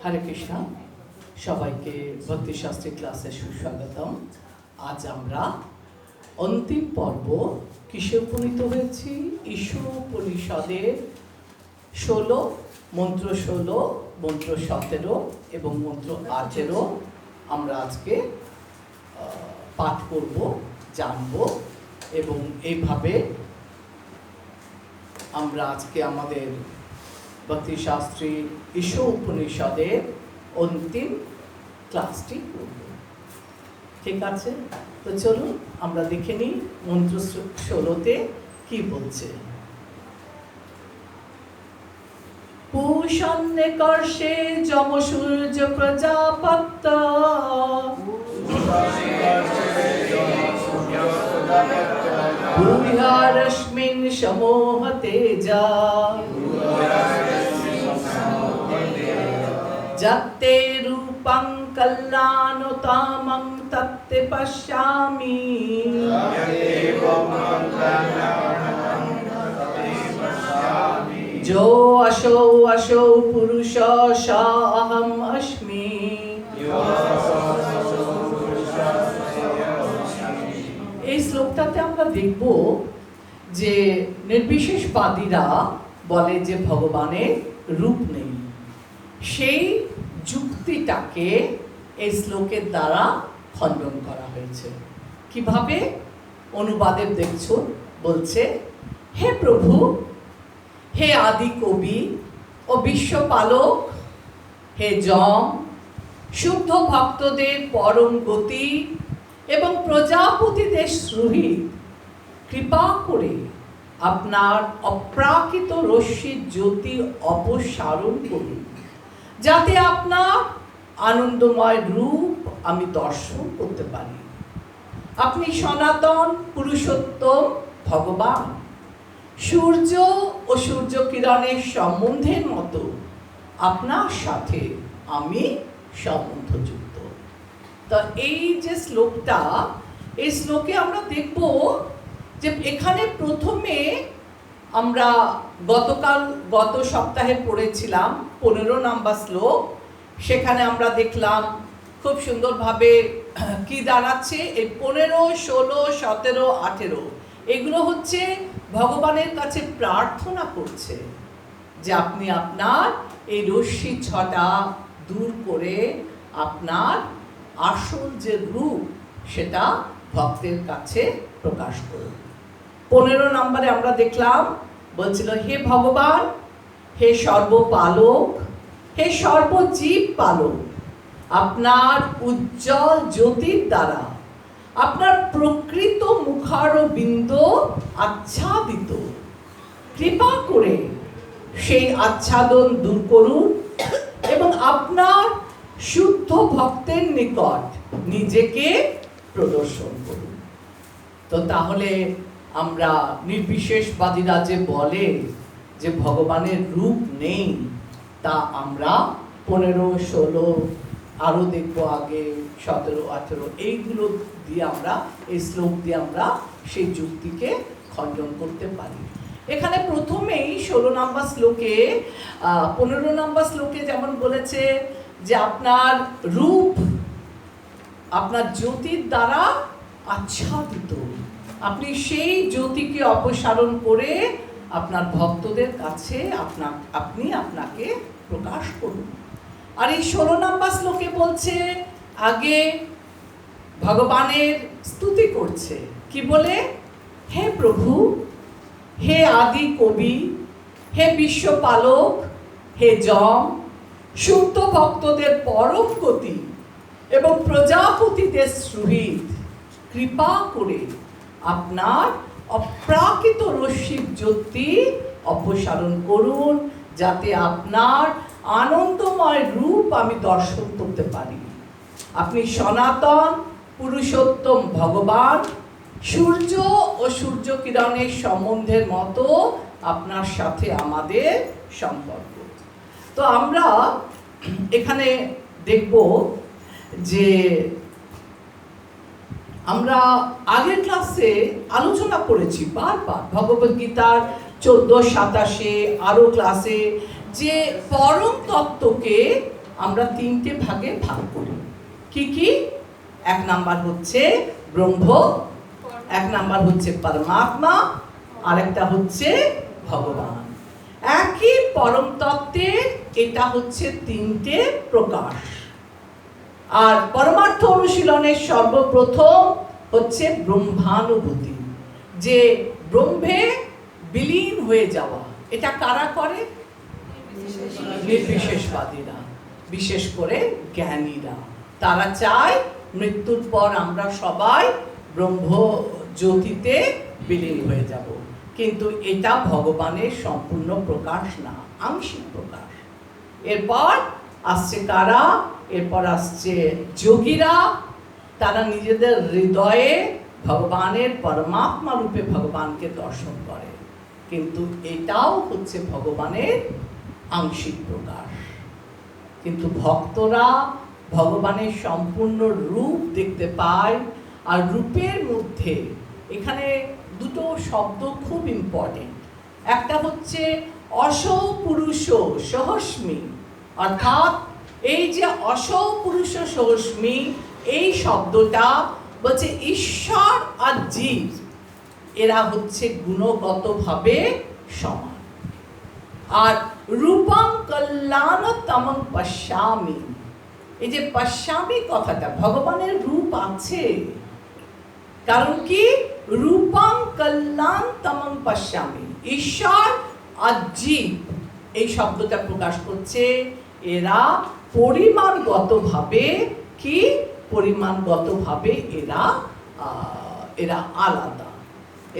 হরে কৃষ্ণ, সবাইকে ভক্তিশাস্ত্রী ক্লাসে সুস্বাগতম। আজ আমরা অন্তিম পর্ব কিসে উপনীত হয়েছি? ঈশোপনিষদের 16, মন্ত্র 16, মন্ত্র 17 এবং মন্ত্র 18 আমরা আজকে পাঠ করব, জানব এবং এইভাবে আমরা আজকে আমাদের ভক্তিশাস্ত্রী ঈশোপনিষদের অন্তিম ক্লাসটি করব। ঠিক আছে, তো চলুন আমরা দেখে নিই মন্ত্র 16-তে কি বলছে। পূষণ্যে কর্ষে যম সূর্য প্রজাপত্য ভূয়ারশ্মিন সমোহ তেজা যত্তে রূপং কল্যাণোত্তমং তত্তে পশ্যামি जो अशो अशो पुरुष स अहम अस्मि। এই শ্লোকটাতে আমরা দেখব যে নির্বিশেষবাদীরা বলে যে ভগবানের রূপ নেই, সেই যুক্তিটাকে এই শ্লোকের দ্বারা খণ্ডন করা হয়েছে। কিভাবে? অনুবাদে দেখছুন, বলছে, হে প্রভু, হে আদি কবি ও বিশ্বপালক, হে যম, শুদ্ধ ভক্তদের পরম গতি এবং প্রজাপতিদের সুহৃদ, কৃপা করে আপনার অপ্রাকৃত রশ্মির জ্যোতি অপসারণ করুন, যাতে আপনার আনন্দময় রূপ আমি দর্শন করতে পারি। আপনি সনাতন পুরুষোত্তম ভগবান, সূর্য ও সূর্য কিরণের সম্বন্ধের মতো আপনার সাথে আমি সম্বন্ধযুক্ত। তো এই যে শ্লোকটা, এই শ্লোকে আমরা দেখব যে এখানে প্রথমে আমরা গত সপ্তাহে পড়েছিলাম 15 নম্বর শ্লোক। সেখানে আমরা দেখলাম খুব সুন্দরভাবে কি দাঁড়াচ্ছে, এই 15, 16, 17, 18 এগুলো হচ্ছে ভগবানের কাছে প্রার্থনা করছে যে আপনি আপনার এই রশ্মি ছটা দূর করে আপনার আসল যে রূপ সেটা ভক্তের কাছে প্রকাশ করুন। 15 নম্বরে আমরা দেখলাম বলছিল, হে ভগবান, হে সর্বপালক, হে সর্বজীব পালক, আপনার উজ্জ্বল জ্যোতির দ্বারা আপনার প্রকৃত মুখারবিন্দ আচ্ছাদিত, কৃপা করে সেই আচ্ছাদন দূর করুন এবং আপনার শুদ্ধ ভক্তের নিকট নিজেকে প্রদর্শন করুন। তো তাহলে আমরা নির্বিশেষবাদীরা যে বলে যে ভগবানের রূপ নেই, তা আমরা 15, 16 আরো দেখবো আগে 17, 18 এইগুলো দিয়ে আমরা, এই শ্লোক দিয়ে আমরা সেই যুক্তিকে খণ্ডন করতে পারি। এখানে প্রথমেই 16 নম্বর শ্লোকে 15 নম্বর শ্লোকে যেমন বলেছে যে আপনার রূপ আপনার জ্যোতির দ্বারা আচ্ছাদিত, আপনি সেই জ্যোতিকে অপসারণ করে আপনার ভক্তদের কাছে আপনি আপনাকে প্রকাশ করুন। আর এই 16 নম্বর শ্লোকে বলছে, আগে ভগবানের স্তুতি করছে, কি বলে? হে প্রভু, হে আদি কবি, হে বিশ্বপালক, হে যম, শুদ্ধ ভক্তদের পরম গতি এবং প্রজাপতিদের সুহৃদ, কৃপা করে আপনার অপ্রাকৃত রশ্মির জ্যোতি অপসারণ করুন, যাতে আপনার আনন্দময় রূপ আমি দর্শন করতে পারি। আপনি সনাতন পুরুষোত্তম ভগবান, সূর্য ও সূর্য কিরণের সম্বন্ধের মতো আপনার সাথে আমাদের সম্পর্ক। তো আমরা এখানে দেখব যে আমরা আগের ক্লাসে আলোচনা করেছি বারবার ভগবদ্গীতার 14, 27 আরো ক্লাসে, যে পরম তত্ত্বকে আমরা তিনটে ভাগে ভাগ করি। কি কি? এক নাম্বার হচ্ছে ব্রহ্ম, এক নাম্বার হচ্ছে পরমাত্মা, আরেকটা হচ্ছে ভগবান। একই পরম তত্ত্বের এটা হচ্ছে তিনটে প্রকাশ। আর পরমার্থ অনুশীলনের সর্বপ্রথম হচ্ছে ব্রহ্মানুভূতি, যে ব্রহ্মে বিলীন হয়ে যাওয়া। এটা কারা করে? নির্বিশেষবাদীরা, বিশেষ করে জ্ঞানীরা। তারা চায় মৃত্যুর পর আমরা সবাই ব্রহ্ম জ্যোতিতে বিলীন হয়ে যাব, কিন্তু এটা ভগবানের সম্পূর্ণ প্রকাশ না, আংশিক প্রকাশ। এরপর আসছে কারা? এরপর আসছে যোগীরা। তারা নিজেদের হৃদয়ে ভগবানের পরমাত্মা রূপে ভগবানকে দর্শন করে, কিন্তু এটাও হচ্ছে ভগবানের আংশিক প্রকাশ। কিন্তু ভক্তরা ভগবানের সম্পূর্ণ রূপ দেখতে পায়। আর রূপের মধ্যে এখানে দুটো শব্দ খুব ইম্পর্টেন্ট। একটা হচ্ছে অসৌ পুরুষ সহস্মি, অর্থাৎ এই যে অসৌ পুরুষ সহস্মি, এই শব্দটা বলছে ঈশ্বর আর জীব এরা হচ্ছে গুণগতভাবে সমান। আর রূপং কল্যাণতমং পশ্যামি, এই যে পশ্যামি কথাটা, ভগবানের রূপ আছে, কারণ কি? রূপং কল্যাণতমং পশ্যামি, ঈশ্বর আর জীব এই শব্দটা প্রকাশ করছে এরা পরিমাণগতভাবে কি? পরিমাণগতভাবে এরা এরা আলাদা।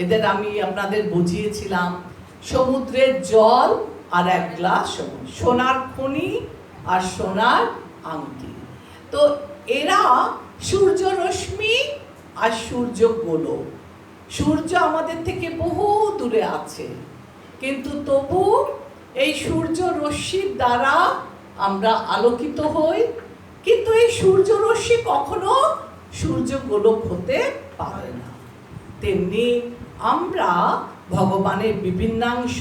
এদের আমি আপনাদের বুঝিয়েছিলাম, সমুদ্রের জল আর এক গ্লাস সোনার খনি আর সোনার আংটি। তো এরা সূর্য রশ্মি আর সূর্য গোলক। সূর্য আমাদের থেকে বহু দূরে আছে, কিন্তু তবু এই সূর্য রশ্মির দ্বারা আমরা আলোকিত হই, কিন্তু এই সূর্য রশ্মি কখনো সূর্য গোলক হতে পারে না। তেমনি আমরা ভগবানের বিভিন্নাংশ,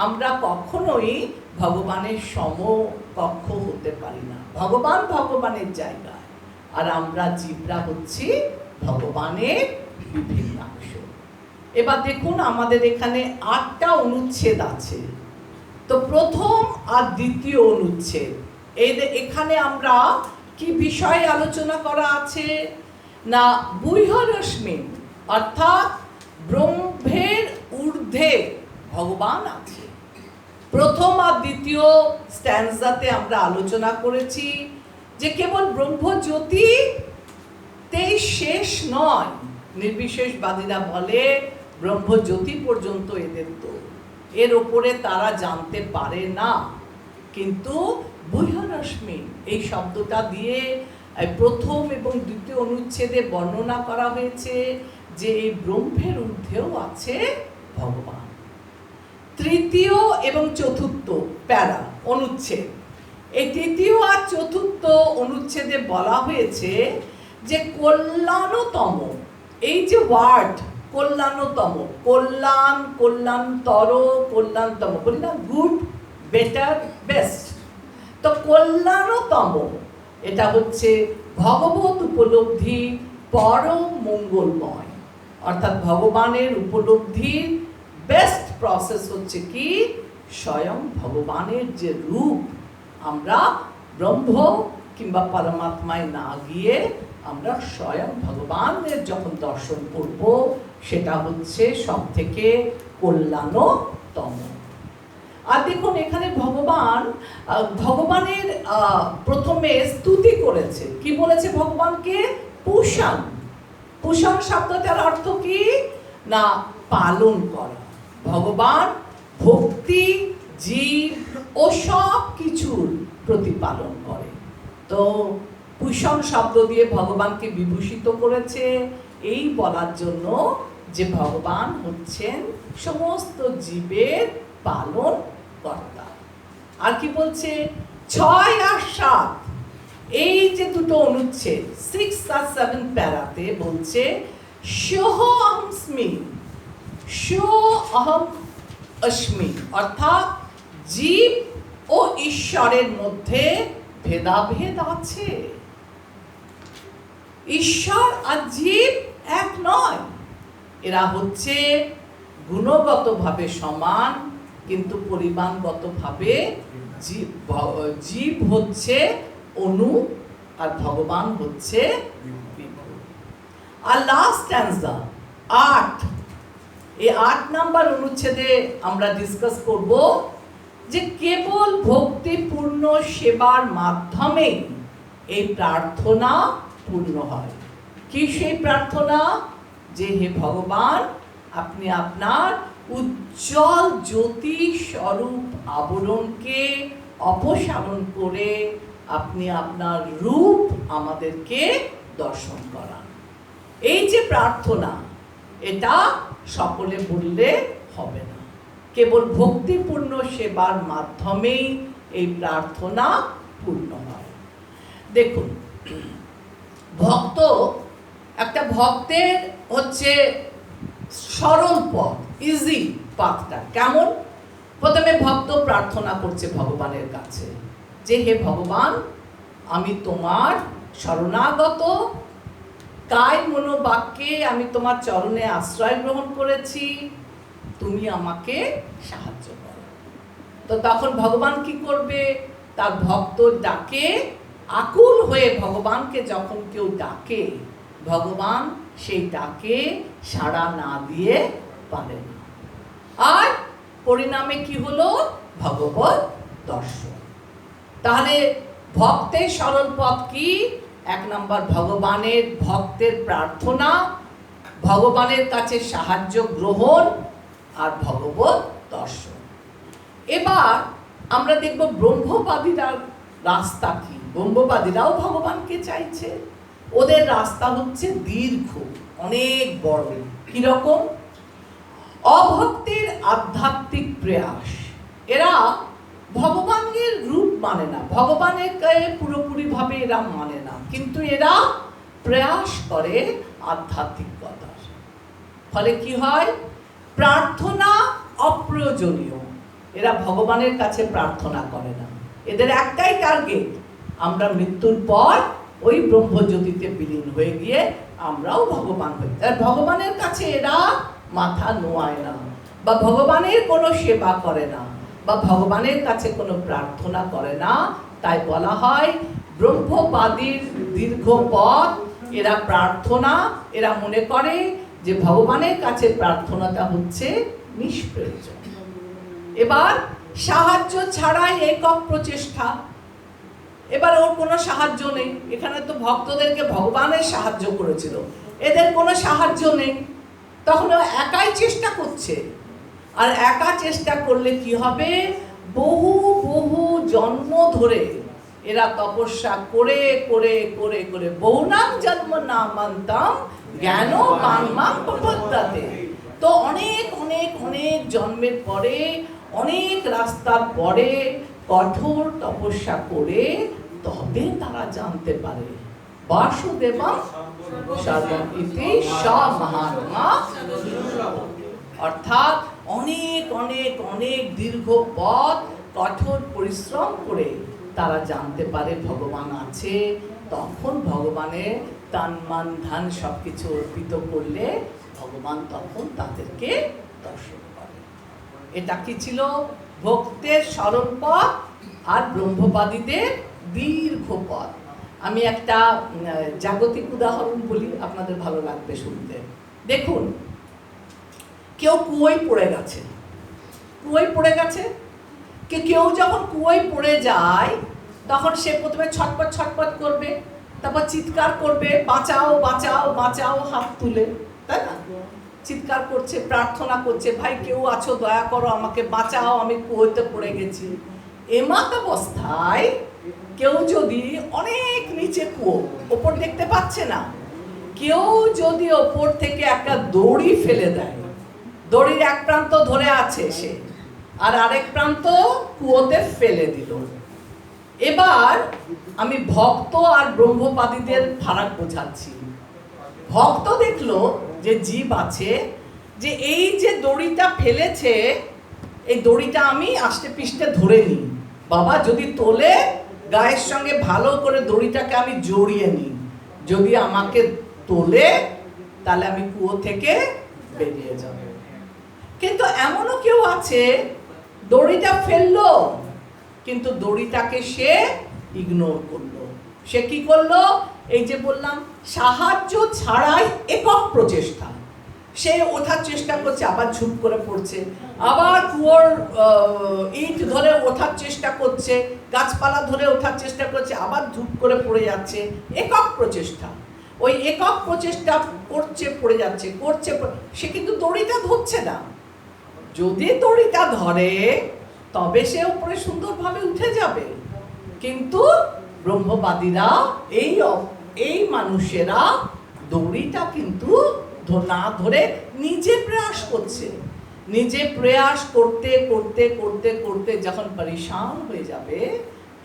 আমরা কখনোই ভগবানের সমকক্ষ হতে পারি না। ভগবান ভগবানের জায়গায়, আর আমরা জীবরা হচ্ছি ভগবানের বিভিন্নাংশ। এবার দেখুন, আমাদের এখানে 8টা অনুচ্ছেদ আছে। তো প্রথম আর দ্বিতীয় অনুচ্ছেদ, এখানে আমরা কি বিষয়ে আলোচনা করা আছে না? বুহ্যরশ্মি, অর্থাৎ ব্রহ্মের ঊর্ধ্বে ভগবান আছে। প্রথম আর দ্বিতীয় স্ট্যান্জাতে আমরা আলোচনা করেছি যে কেবল ব্রহ্মজ্যোতিতেই শেষ নয়। নির্বিশেষবাদীরা বলে ব্রহ্মজ্যোতি পর্যন্ত এদের তো, এর ওপরে তারা জানতে পারে না। কিন্তু বুহ্যরশ্মি এই শব্দটা দিয়ে প্রথম এবং দ্বিতীয় অনুচ্ছেদে বর্ণনা করা হয়েছে যে এই ব্রহ্মের ঊর্ধ্বেও আছে ভগবান। তৃতীয় এবং চতুর্থ প্যারা অনুচ্ছেদ, এই তৃতীয় আর চতুর্থ অনুচ্ছেদে বলা হয়েছে যে কল্যাণতম, এই যে ওয়ার্ড কল্যাণতম, কল্যাণ, কল্যাণতর, কল্যাণতম, বলি না গুড, বেটার, বেস্ট। তো কল্যাণতম এটা হচ্ছে ভগবত উপলব্ধি পরম মঙ্গলময়, অর্থাৎ ভগবানের উপলব্ধির বেস্ট প্রসেস হচ্ছে কি? স্বয়ং ভগবানের যে রূপ, আমরা ব্রহ্ম কিংবা পরমাত্মায় না গিয়ে আমরা স্বয়ং ভগবানের যখন দর্শন করব, সেটা হচ্ছে সব থেকে কল্যাণতম। আর দেখুন এখানে ভগবানের প্রথমে স্তুতি করেছে। কি বলেছে ভগবানকে? পুষণ। পুষণ শব্দটার অর্থ কি না? পালন করা। ভগবান ভক্তি, জীব ও সব কিছুর প্রতিপালন করে। তো পুষণ শব্দ দিয়ে ভগবানকে বিভূষিত করেছে এই বলার জন্য যে ভগবান হচ্ছেন সমস্ত জীবের পালন কর্তা। আর কি বলছে? 6 আর 7 এই যে দুটো অনুচ্ছেদ 6 আর 7 প্যারাতে বলছে সোহমস্মি, সোহম অস্মি, অর্থাৎ জীব ও ঈশ্বরের মধ্যে ভেদাভেদ আছে। ঈশ্বর আর জীব এক নয়, এরা হচ্ছে গুণগতভাবে সমান, কিন্তু পরিমাণগতভাবে জীব হচ্ছে অণু আর ভগবান হচ্ছে বিভু। আর লাস্ট স্ট্যান্সা 8, এই 8 নাম্বার অনুচ্ছেদে আমরা ডিসকাস করব যে কেবল ভক্তিপূর্ণ সেবার মাধ্যমে এই প্রার্থনা পূর্ণ হয়। কি সেই প্রার্থনা? যে হে ভগবান, আপনি আপনার উজ্জ্বল জ্যোতি স্বরূপ আবরণকে অপসারণ করে আপনি আপনার রূপ আমাদেরকে দর্শন করান। এই যে প্রার্থনা, এটা সকলে বললে হবে না, কেবল ভক্তিপূর্ণ সেবার মাধ্যমেই এই প্রার্থনা পূর্ণ হয়। দেখুন, ভক্ত, একটা ভক্তের হচ্ছে সরল পথ, ইজি পাথটা কেমন? প্রথমে ভক্ত প্রার্থনা করছে ভগবানের কাছে যে হে ভগবান, আমি তোমার শরণাগত, কায় মনোবাক্যে আমি তোমার চরণে আশ্রয় গ্রহণ করেছি, তুমি আমাকে সাহায্য করো। তো তখন ভগবান কি করবে? তার ভক্ত ডাকে, আকুল হয়ে ভগবানকে যখন কেউ ডাকে, ভগবান সেই ডাকে সাড়া না দিয়ে পারে না। আর পরিণামে কি হলো? ভগবত দর্শন। তাহলে ভক্তের সরল পথ কি? 1 নম্বর ভগবানের ভক্তের প্রার্থনা, ভগবানের কাছে সাহায্য গ্রহণ আর ভগবত দর্শন। এবার আমরা দেখব ব্রহ্মবাদীরা রাস্তা কি। ব্রহ্মবাদীরাও ভগবানকে চাইছে, ওদের রাস্তা হচ্ছে দীর্ঘ, অনেক বড়। কিরকম? অভক্তের আধ্যাত্মিক প্রয়াস। এরা ভগবানের রূপ মানে না, ভগবানের পুরোপুরিভাবে এরা মানে না, কিন্তু এরা প্রয়াস করে আধ্যাত্মিকতার। ফলে কি হয়? প্রার্থনা অপ্রয়োজনীয়। এরা ভগবানের কাছে প্রার্থনা করে না, এদের একটাই টার্গেট, আমরা মৃত্যুর পর ওই ব্রহ্মজ্যোতিতে বিলীন হয়ে গিয়ে আমরাও ভগবান হই। তাই ভগবানের কাছে এরা মাথা নোয়ায় না, বা ভগবানের কোনো সেবা করে না, বা ভগবানের কাছে কোনো প্রার্থনা করে না। তাই বলা হয় ব্রহ্মবাদীর দীর্ঘ পথ। এরা প্রার্থনা, এরা মনে করে যে ভগবানের কাছে প্রার্থনাটা হচ্ছে নিষ্প্রয়োজন। এবার সাহায্য ছাড়াই একক প্রচেষ্টা। এবার ওর কোনো সাহায্য নেই, এখানে তো ভক্তদেরকে ভগবানের সাহায্য করেছিল, এদের কোনো সাহায্য নেই, তখন ও একাই চেষ্টা করছে। আর একা চেষ্টা করলে কি হবে? বহু বহু জন্ম ধরে এরা তপস্যা করে করে করে করে বহুনাম জন্ম না মানতাম জ্ঞান বাংমাম প্রপদ্যাতে। তো অনেক অনেক অনেক জন্মের পরে, অনেক রাস্তার পরে কঠোর তপস্যা করে তবে তারা জানতে পারে বাসুদেবম সর্বম ইতি সমহাত্মা। অর্থাৎ অনেক অনেক অনেক দীর্ঘ পথ কঠোর পরিশ্রম করে তারা জানতে পারে ভগবান আছে। তখন ভগবানের তান মান ধান সবকিছু অর্পিত করলে ভগবান তখন তাদেরকে দর্শন করে। এটা কি ছিল? ভক্তের সরল পথ আর ব্রহ্মবাদীদের দীর্ঘ পথ। আমি একটা জাগতিক উদাহরণ বলি, আপনাদের ভালো লাগবে শুনতে। দেখুন, কেউ কুয়োয় পড়ে গেছে, কুয়োয় পড়ে গেছে, কেউ যখন কুয়োয় পড়ে যায় তখন সে প্রথমে ছটপট ছটপট করবে, তারপর চিৎকার করবে, বাঁচাও বাঁচাও বাঁচাও, হাত তুলে, তাই না? চিৎকার করছে, প্রার্থনা করছে, ভাই কেউ আছো, দয়া করো, আমাকে বাঁচাও, আমি কুয়োতে পড়ে গেছি। এমত অবস্থায় কেউ যদি অনেক নিচে কুয়ো, ওপর দেখতে পাচ্ছে না, কেউ যদি ওপর থেকে একটা দড়ি ফেলে দেয়, দড়ির এক প্রান্ত ধরে আছে সে, আর আরেক প্রান্ত কুয়োতে ফেলে দিল। এবার আমি ভক্ত আর ব্রহ্মবাদীদের ফারাক বোঝাচ্ছি। ভক্ত দেখলো যে জীব আছে, যে এই যে দড়িটা ফেলেছে, এই দড়িটা আমি আষ্টে পিষ্টে ধরে নিই, বাবা যদি তোলে গায়ের সঙ্গে ভালো করে দড়িটাকে আমি জড়িয়ে নিই, যদি আমাকে তোলে তাহলে আমি কুয়ো থেকে বেরিয়ে যাব। কিন্তু এমনও কেউ আছে দড়িটা ফেললো কিন্তু দড়িটাকে সে ইগনোর করলো। সে কি করলো? এই যে বললাম, সাহায্য ছাড়াই একক প্রচেষ্টা, সে ওঠার চেষ্টা করছে, আবার ঝুপ করে পড়ছে, আবার কুয়োর ইট ধরে ওঠার চেষ্টা করছে, গাছপালা ধরে ওঠার চেষ্টা করছে, আবার ঝুপ করে পড়ে যাচ্ছে। একক প্রচেষ্টা, ওই একক প্রচেষ্টা করছে, পড়ে যাচ্ছে, করছে, সে কিন্তু দড়িটা ধরছে না। যদি দড়িটা ধরে তবে সে উপরে সুন্দরভাবে উঠে যাবে। কিন্তু ব্রহ্মবাদীরা এই মানুষেরা দড়িটা কিন্তু না ধরে নিজে প্রয়াস করছে। নিজে প্রয়াস করতে করতে করতে করতে যখন পরিশান হয়ে যাবে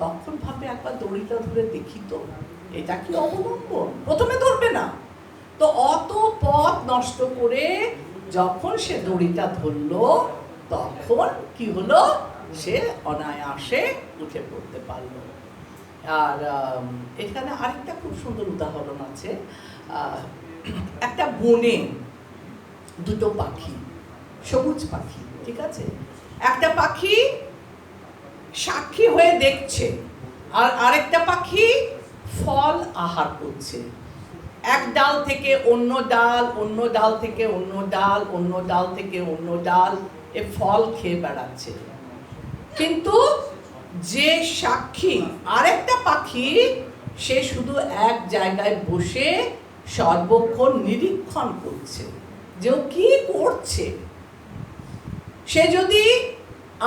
তখন ভাবে একবার দড়িটা ধরে দেখি তো এটা কি অবলম্বন। প্রথমে ধরবে না তো, অত পথ নষ্ট করে যখন সে দড়িটা ধরলো তখন কি হলো, সে অনায়াসে উঠে পড়তে পারলো। আর এখানে আরেকটা খুব সুন্দর উদাহরণ আছে। একটা বনে দুটো পাখি, সবুজ পাখি, ঠিক আছে, একটা পাখি সাক্ষী হয়ে দেখছে আর আরেকটা পাখি ফল আহার করছে। এক ডাল থেকে অন্য ডাল, অন্য ডাল থেকে অন্য ডাল, অন্য ডাল থেকে অন্য ডাল, এ ফল খেয়ে বেড়াচ্ছে। কিন্তু যে সাক্ষী আরেকটা পাখি, সে শুধু এক জায়গায় বসে সর্বক্ষণ নিরীক্ষণ করছে যে ও কি করছে। সে যদি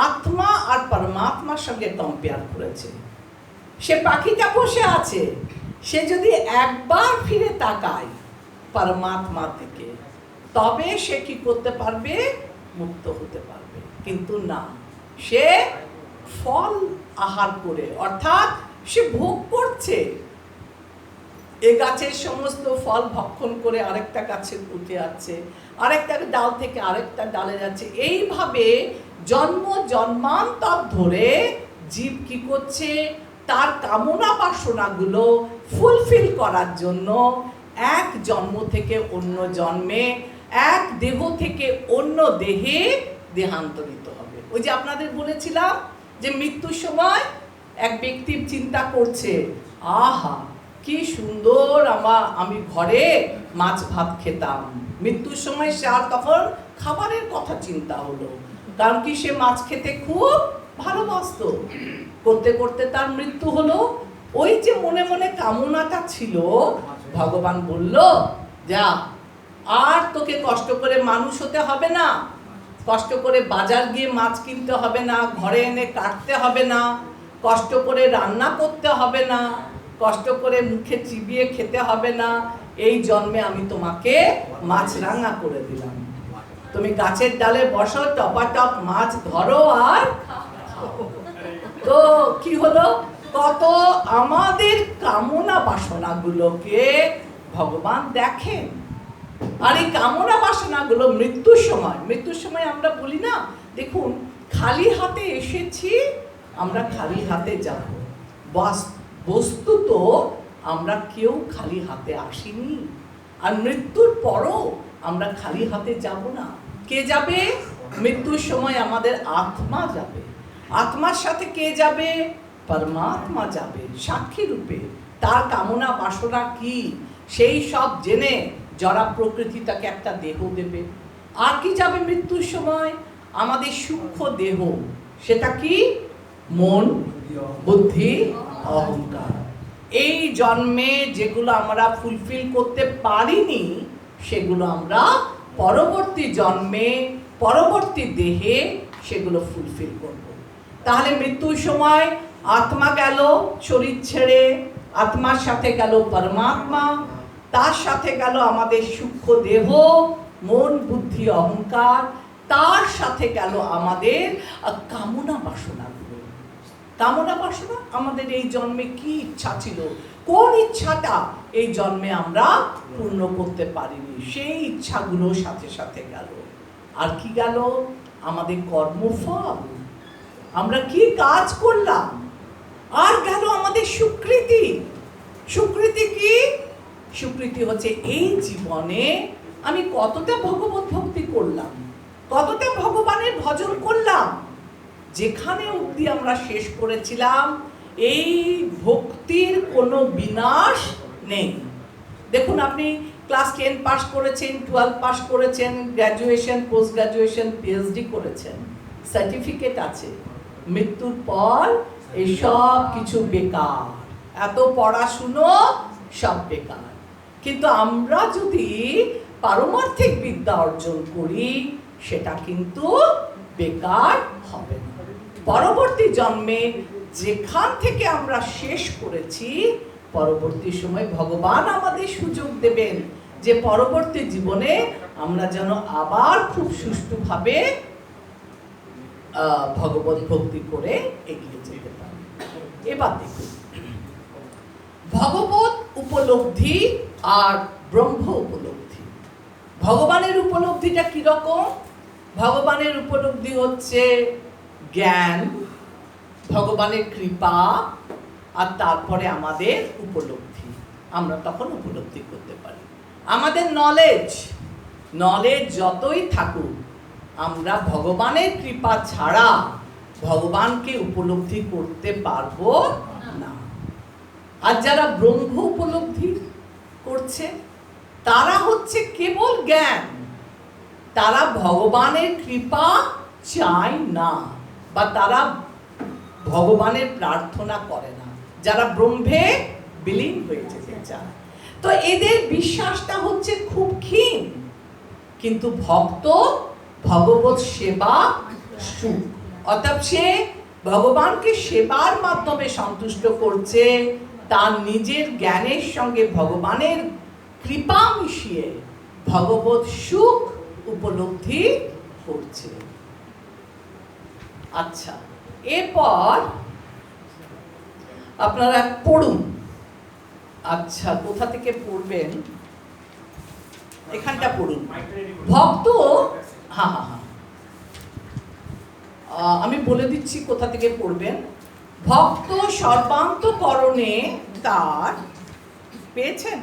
আত্মা আর পরমাত্মার সঙ্গে কম্পেয়ার করেছে, সে পাখিটা বসে আছে, সে যদি একবার ফিরে তাকায় পরমাত্মা থেকে তবে সে কি করতে পারবে, মুক্ত হতে পারবে। কিন্তু না, সে ফল আহার করে, অর্থাৎ সে ভোগ করছে, এ গাছের সমস্ত ফল ভক্ষণ করে আরেকটা গাছে উঠে যাচ্ছে, আরেকটা ডাল থেকে আরেকটা ডালে যাচ্ছে। এইভাবে জন্ম জন্মান্তর ধরে জীব কি করছে, তার কামনা বাসনাগুলো ফুলফিল করার জন্য এক জন্ম থেকে অন্য জন্মে, এক দেহ থেকে অন্য দেহে দেহান্তরিত হবে। ওই যে আপনাদের বলেছিলাম যে মৃত্যুর সময় এক ব্যক্তি চিন্তা করছে, আহা কি সুন্দর আমি ঘরে মাছ ভাত খেতাম। মৃত্যুর সময় সে আর তখন খাবারের কথা চিন্তা হলো, কারণ কি সে মাছ খেতে খুব ভালোবাসতো। করতে করতে তার মৃত্যু হলো। ওই যে মনে মনে কামনাটা ছিল, ভগবান বলল যা, আর তোকে কষ্ট করে মানুষ হতে হবে না, কষ্ট করে বাজার গিয়ে মাছ কিনতে হবে না, ঘরে এনে কাটতে হবে না, কষ্ট করে রান্না করতে হবে না, কষ্ট করে মুখে চিবিয়ে খেতে হবে না। এই জন্মে আমি তোমাকে মাছরাঙা করে দিলাম, তুমি গাছের ডালে বসো, টপাটপ মাছ ধরো আর তো কি হলো, কত আমাদের কামনা বাসনাগুলোকে ভগবান দেখেন। আর এই কামনা বাসনাগুলো মৃত্যুর সময় আমরা বলি না, দেখুন খালি হাতে এসেছি, আমরা খালি হাতে যাব। বস্তুত আমরা কেউ খালি হাতে আসিনি, আর মৃত্যুর পরও আমরা খালি হাতে যাব না। কে যাবে? মৃত্যুর সময় আমাদের আত্মা যাবে। আত্মার সাথে কে যাবে? পরমাত্মা যাবে সাক্ষী রূপে। তার কামনা বাসনা কি সেই সব জেনে জড়া প্রকৃতি তাকে একটা দেহ দেবে। আর কি যাবে মৃত্যুর সময়? আমাদের সূক্ষ্ম দেহ, সেটা কি? মন, বুদ্ধি, অহংকার। এই জন্মে যেগুলো আমরা ফুলফিল করতে পারিনি সেগুলো আমরা পরবর্তী জন্মে পরবর্তী দেহে সেগুলো ফুলফিল করব। তাহলে মৃত্যুর সময় আত্মা গেল শরীর ছেড়ে, আত্মার সাথে গেল পরমাত্মা, তার সাথে গেল আমাদের সূক্ষ্ম দেহ, মন, বুদ্ধি, অহংকার, তার সাথে গেল আমাদের কামনা বাসনাগুলো। কামনা বাসনা আমাদের এই জন্মে কি ইচ্ছা ছিল, কোন ইচ্ছাটা এই জন্মে আমরা পূর্ণ করতে পারিনি, সেই ইচ্ছাগুলো সাথে সাথে গেল। আর কি গেল? আমাদের কর্মফল, আমরা কি কাজ করলাম। আর গেল আমাদের স্বীকৃতি। স্বীকৃতি কি? স্বীকৃতি হচ্ছে এই জীবনে আমি কতটা ভগবত ভক্তি করলাম, কতটা ভগবানের ভজন করলাম। যেখানে অবধি আমরা শেষ করেছিলাম এই ভক্তির কোনো বিনাশ নেই। দেখুন, আপনি ক্লাস 10 পাস করেছেন, 12 পাস করেছেন, গ্র্যাজুয়েশন, পোস্ট গ্র্যাজুয়েশন, পিএইচডি করেছেন, সার্টিফিকেট আছে, মৃত্যুর পর এই সব কিছু বেকার, এত পড়াশুনো সব বেকার। কিন্তু আমরা যদি পারমার্থিক বিদ্যা অর্জন করি সেটা কিন্তু বেকার হবে না। পরবর্তী জন্মে যেখান থেকে আমরা শেষ করেছি, পরবর্তী সময় ভগবান আমাদের সুযোগ দেবেন যে পরবর্তী জীবনে আমরা যেন আবার খুব সুষ্ঠুভাবে ভগবত ভক্তি করে এগিয়ে যেতে পারি। এবার দেখুন, ভগবত উপলব্ধি আর ব্রহ্ম উপলব্ধি। ভগবানের উপলব্ধিটা কিরকম? ভগবানের উপলব্ধি হচ্ছে জ্ঞান, ভগবানের কৃপা, আর তারপরে আমাদের উপলব্ধি। আমরা তখন উপলব্ধি করতে পারি। আমাদের নলেজ যতই থাকুক, আমরা ভগবানের কৃপা ছাড়া ভগবানকে উপলব্ধি করতে পারবো না। আর যারা ব্রহ্ম উপলব্ধি করছে তারা হচ্ছে কেবল জ্ঞান, তারা ভগবানের কৃপা চায় না, বা তারা ভগবানের প্রার্থনা করে না, যারা ব্রহ্মে বিলীন হয়ে যেতে চায়। তো এদের বিশ্বাসটা হচ্ছে খুব ক্ষীণ। কিন্তু ভক্ত ভগবত সেবা সুখ, অর্থাৎ সে ভগবানকে সেবার মাধ্যমে সন্তুষ্ট করছে, তার নিজের জ্ঞানের সঙ্গে ভগবানের কৃপা মিশিয়ে ভগবত সুখ উপলব্ধি করছে। আচ্ছা, এরপর আপনারা পড়ুন। আচ্ছা, কোথা থেকে পড়বেন? এখানটা পড়ুন। ভক্ত, হ্যাঁ, আমি বলে দিচ্ছি কোথা থেকে পড়বেন। ভক্ত সর্বান্তকরণে তার, পেয়েছেন?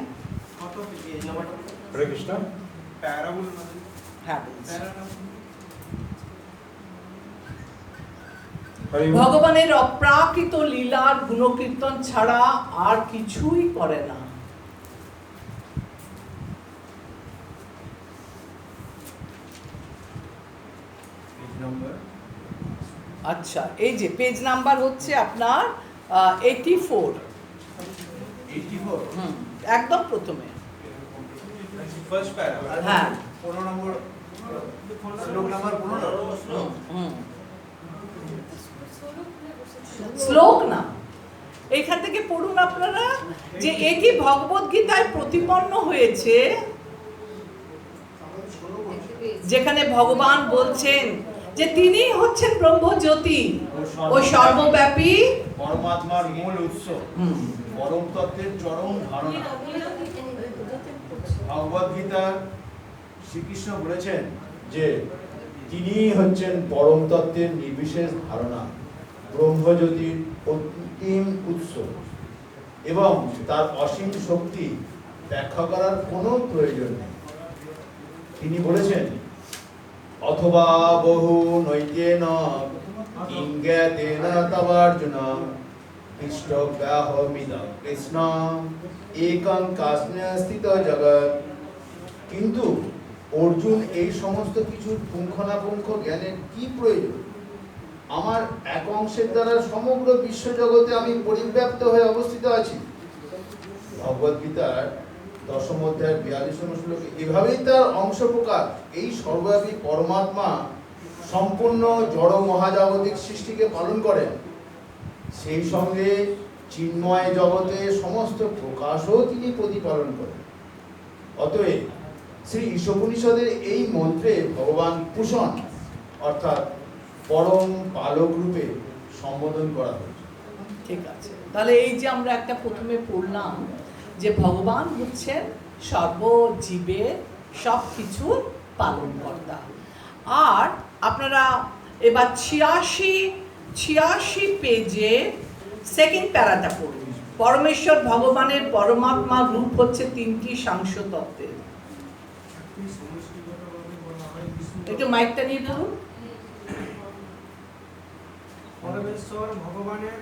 হ্যাঁ, ভগবানের অপ্রাকৃত লীলার গুণকীর্তন ছাড়া আর কিছুই করে না। আচ্ছা, এই যে পেজ নাম্বার হচ্ছে আপনার 84। একদম প্রথমে, হ্যাঁ, 15 নম্বর শ্লোক নাম্বার 15। শ্লোক না, এখান থেকে পড়ুন আপনারা যে এটি ভগবদ গীতায় প্রতিপন্ন হয়েছে, যেখানে ভগবান বলছেন যে তিনি হচ্ছেন ব্রহ্মজ্যোতি ও সর্বব্যাপী পরমাত্মার মূল উৎস, পরম তত্ত্বের চরম ধারণা। ভগবদ গীতা শ্রীকৃষ্ণ বলেছেন যে তিনি হচ্ছেন পরম তত্ত্বের নির্বিশেষ ধারণা, ব্রহ্মজ্যোতির অন্তিম উৎস, এবং তার অসীম শক্তি ব্যাখ্যা করার কোনো প্রয়োজন নেই। তিনি বলেছেন, অথবা বহু নৈতেন ইঙ্গেতেন তবার্জুন ইষ্টব্যাহমিদং কৃষ্ণ একং কাস্মিন স্থিত জগৎ। কিন্তু অর্জুন, এই সমস্ত কিছুর পুঙ্খানুপুঙ্খ জ্ঞানের কি প্রয়োজন? আমার এক অংশের দ্বারা সমগ্র বিশ্বজগতে আমি পরিব্যাপ্ত হয়ে অবস্থিত আছি। ভগবদ্গীতার 10ম অধ্যায়ের 42 শ্লোকে এভাবেই তার অংশ প্রকাশ। এই সর্বব্যাপী পরমাত্মা সম্পূর্ণ জড় মহাজাগতিক সৃষ্টিকে পালন করেন, সেই সঙ্গে চিন্ময় জগতে সমস্ত প্রকাশও তিনি প্রতিপালন করেন। অতএব শ্রী ঈশোপনিষদের এই মন্ত্রে ভগবান পুষণ অর্থাৎ পরম পালক রূপে সম্বোধন করা হয়েছে। ঠিক আছে, তাহলে এই যে আমরা একটা প্রথমে পড়লাম যে ভগবান হচ্ছেন সর্বজীবের সব কিছুর পালনকর্তা। আর আপনারা এবার 86 পেজে সেকেন্ড প্যারাটা পড়ুন। পরমেশ্বর ভগবানের পরমাত্মা রূপ হচ্ছে তিনটি সাংস তত্ত্বের। একটু মাইকটা নিয়ে ধরুন। পরমেশ্বর ভগবানের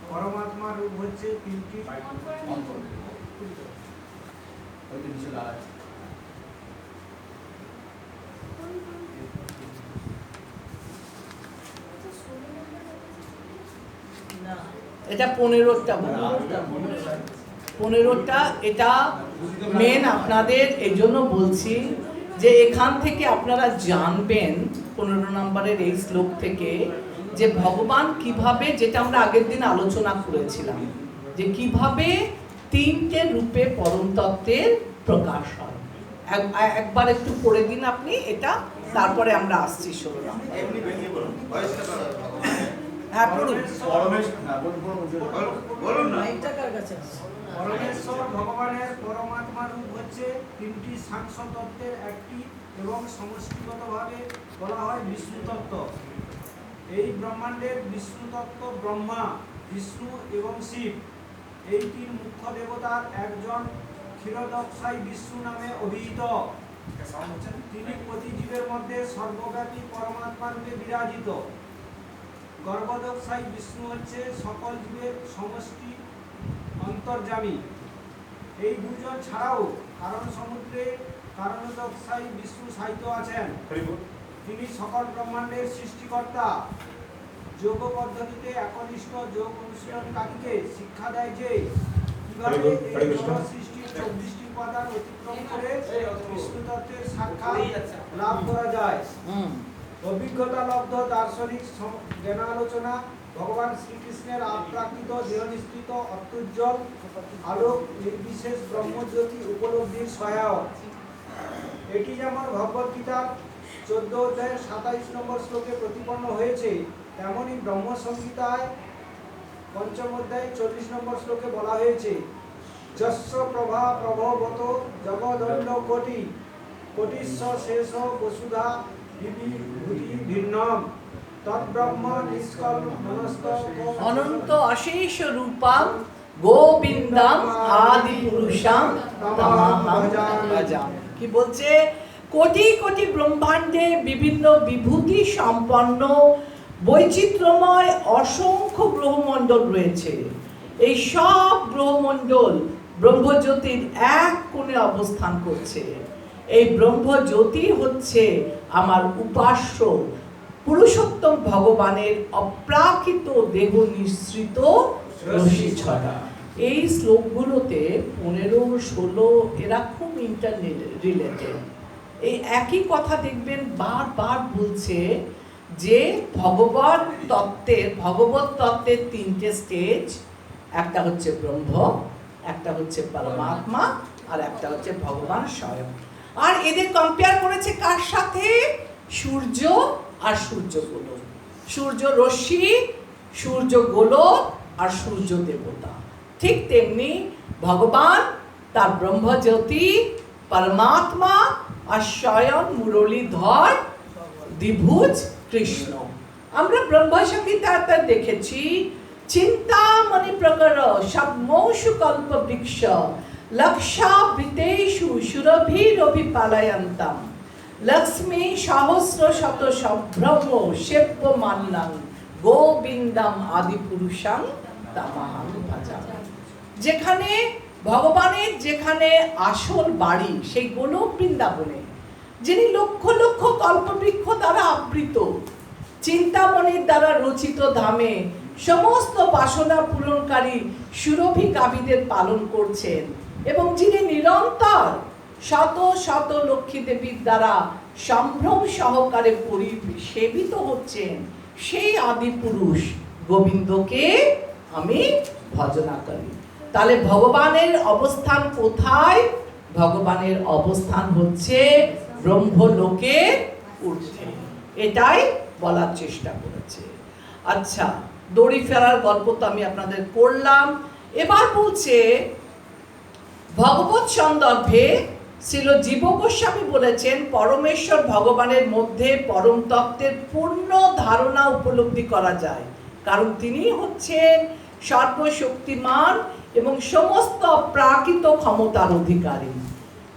পরমাত্মা রূপ হচ্ছে তিনটি এটা 15টা 15টা। এটা মেন আপনাদের এই জন্য বলছি যে এখান থেকে আপনারা জানবেন 15 নম্বরের এই শ্লোক থেকে যে ভগবান কিভাবে, যেটা আমরা আগের দিন আলোচনা করেছিলাম, যে কিভাবে তিনটে রূপে পরম তত্ত্বের প্রকাশ হয়। একবার একটু পড়ে দিন আপনি এটা, তারপরে আমরা আসছি 16 নম্বর। হ্যাঁ পড়ুন। পরমেশ্বর ভগবানের পরমাত্মা রূপ হচ্ছে তিনটি সাংস তত্ত্বের একটি এবং সমষ্টিগতভাবে বলা হয় বিষ্ণু তত্ত্ব। এই ব্রহ্মাণ্ডের বিষ্ণু তত্ত্ব ব্রহ্মা, বিষ্ণু এবং শিব এই তিন মুখ্য দেবতার একজন ক্ষীরোদক্ষাই বিষ্ণু নামে অভিহিত। তিনি প্রতি জীবের মধ্যে সর্বব্যাপী পরমাত্মা রূপে বিরাজিত। গর্ভদক্ষাই বিষ্ণু হচ্ছে সকল জীবের সমষ্টি অন্তর্যামী। এই দুজন ছাড়াও কারণ সমুদ্রে কারণদক্ষাই বিষ্ণু সাহিত্য আছেন। তিনি সকল ব্রহ্মাণ্ডের সৃষ্টিকর্তা। যোগ পদ্ধতিতে একনিষ্ঠ যোগ অনুশীলনকারীকে শিক্ষা দেয় যে কিভাবে এই জগৎ সৃষ্টির 24টি উপাদান অতিক্রম করে বিষ্ণু তত্ত্বের সাক্ষাৎ লাভ করা যায়। অভিজ্ঞতা লব্ধ দার্শনিক জ্ঞানালোচনা ভগবান শ্রীকৃষ্ণের আপ্রাকৃত দেহনিষ্ঠিত অত্যুজ্জ্বল আলোক নির্বিশেষ ব্রহ্মজ্যোতি উপলব্ধির সহায়ক। এটি যেমন ভগবদ্গীতার 14 অধ্যায়ের 27 নম্বর শ্লোকে প্রতিপন্ন হয়েছে, তেমনি ব্রহ্মসংহিতায় 5ম অধ্যায় 40 নম্বর শ্লোকে বলা হয়েছে, যস্য প্রভা প্রভবত জগদণ্ড কোটি কোটিস্ব শেষ বসুধা বিবিভূতি ভিন্নম তদ্ব্রহ্ম নিষ্কলমনস্ত অনন্ত অশেষ রূপম গোবিন্দম আদি পুরুষম তমহং ভজামি। কি বলছে? কোটি কোটি ব্রহ্মাণ্ডে বিভিন্ন বিভূতি সম্পন্ন বৈচিত্র্যময় অসংখ্য গ্রহমণ্ডল রয়েছে। এই সব গ্রহমণ্ডল ব্রহ্মজ্যোতির এক কোণে অবস্থান করছে। এই ব্রহ্মজ্যোতি হচ্ছে আমার উপাস্য পুরুষোত্তম ভগবানের অপ্রাকৃত দেহ নিঃসৃত রশ্মি ছটা। এই শ্লোকগুলোতে 15, 16 এরা খুব ইন্টার রিলেটেড। এই একই কথা দেখবেন বারবার বলছে যে ভগবত তত্ত্বের তিনটে স্টেজ, একটা হচ্ছে ব্রহ্ম, একটা হচ্ছে পরমাত্মা, আর একটা হচ্ছে ভগবান স্বয়ং। আর এদের কম্পেয়ার করেছে কার সাথে? সূর্য আর সূর্য গোলক, সূর্য রশ্মি, সূর্য গোলক আর সূর্য দেবতা। ঠিক তেমনি ভগবান তার ব্রহ্মজ্যোতি, পরমাত্মা আর স্বয়ং মুরলীধর দ্বিভুজ কৃষ্ণ। আমরা ব্রহ্মসংহিতাতে দেখেছি, চিন্তামণি প্রকর সবমৌষু কল্প বৃক্ষ লক্ষাবৃতেষু সুরভিরভিপালয়ন্তম লক্ষ্মী সহস্র শত সম্ভ্রম সেব্যমান্যং গোবিন্দম আদি পুরুষং তমহং ভজামি। যেখানে ভগবানের যেখানে আসল বাড়ি সেই গোলক বৃন্দাবনে, যিনি লক্ষ লক্ষ কল্পবৃক্ষ দ্বারা আবৃত, চিন্তামণির দ্বারা রচিত ধামে সমস্ত বাসনা পূরণকারী সুরভি কাবিদের পালন করছেন, এবং যিনি নিরন্তর শত শত লক্ষ্মী দেবীর দ্বারা সম্ভ্রম সহকারে পরিসেবিত হচ্ছেন, সেই আদি পুরুষ গোবিন্দকে আমি ভজনা করি। তাহলে ভগবানের অবস্থান কোথায়? ভগবানের অবস্থান হচ্ছে ব্রহ্মলোকের ঊর্ধ্বে। এটাই বলার চেষ্টা করেছে। আচ্ছা, দড়ি ফেরার গল্প তো আমি আপনাদের করলাম। এবার বলছে ভগবত সন্দর্ভে শ্রীল জীব গোস্বামী বলেছেন, পরমেশ্বর ভগবানের মধ্যে পরম তত্ত্বের পূর্ণ ধারণা উপলব্ধি করা যায়, কারণ তিনি হচ্ছেন সর্বশক্তিমান এবং সমস্ত প্রাকৃত ক্ষমতার অধিকারী।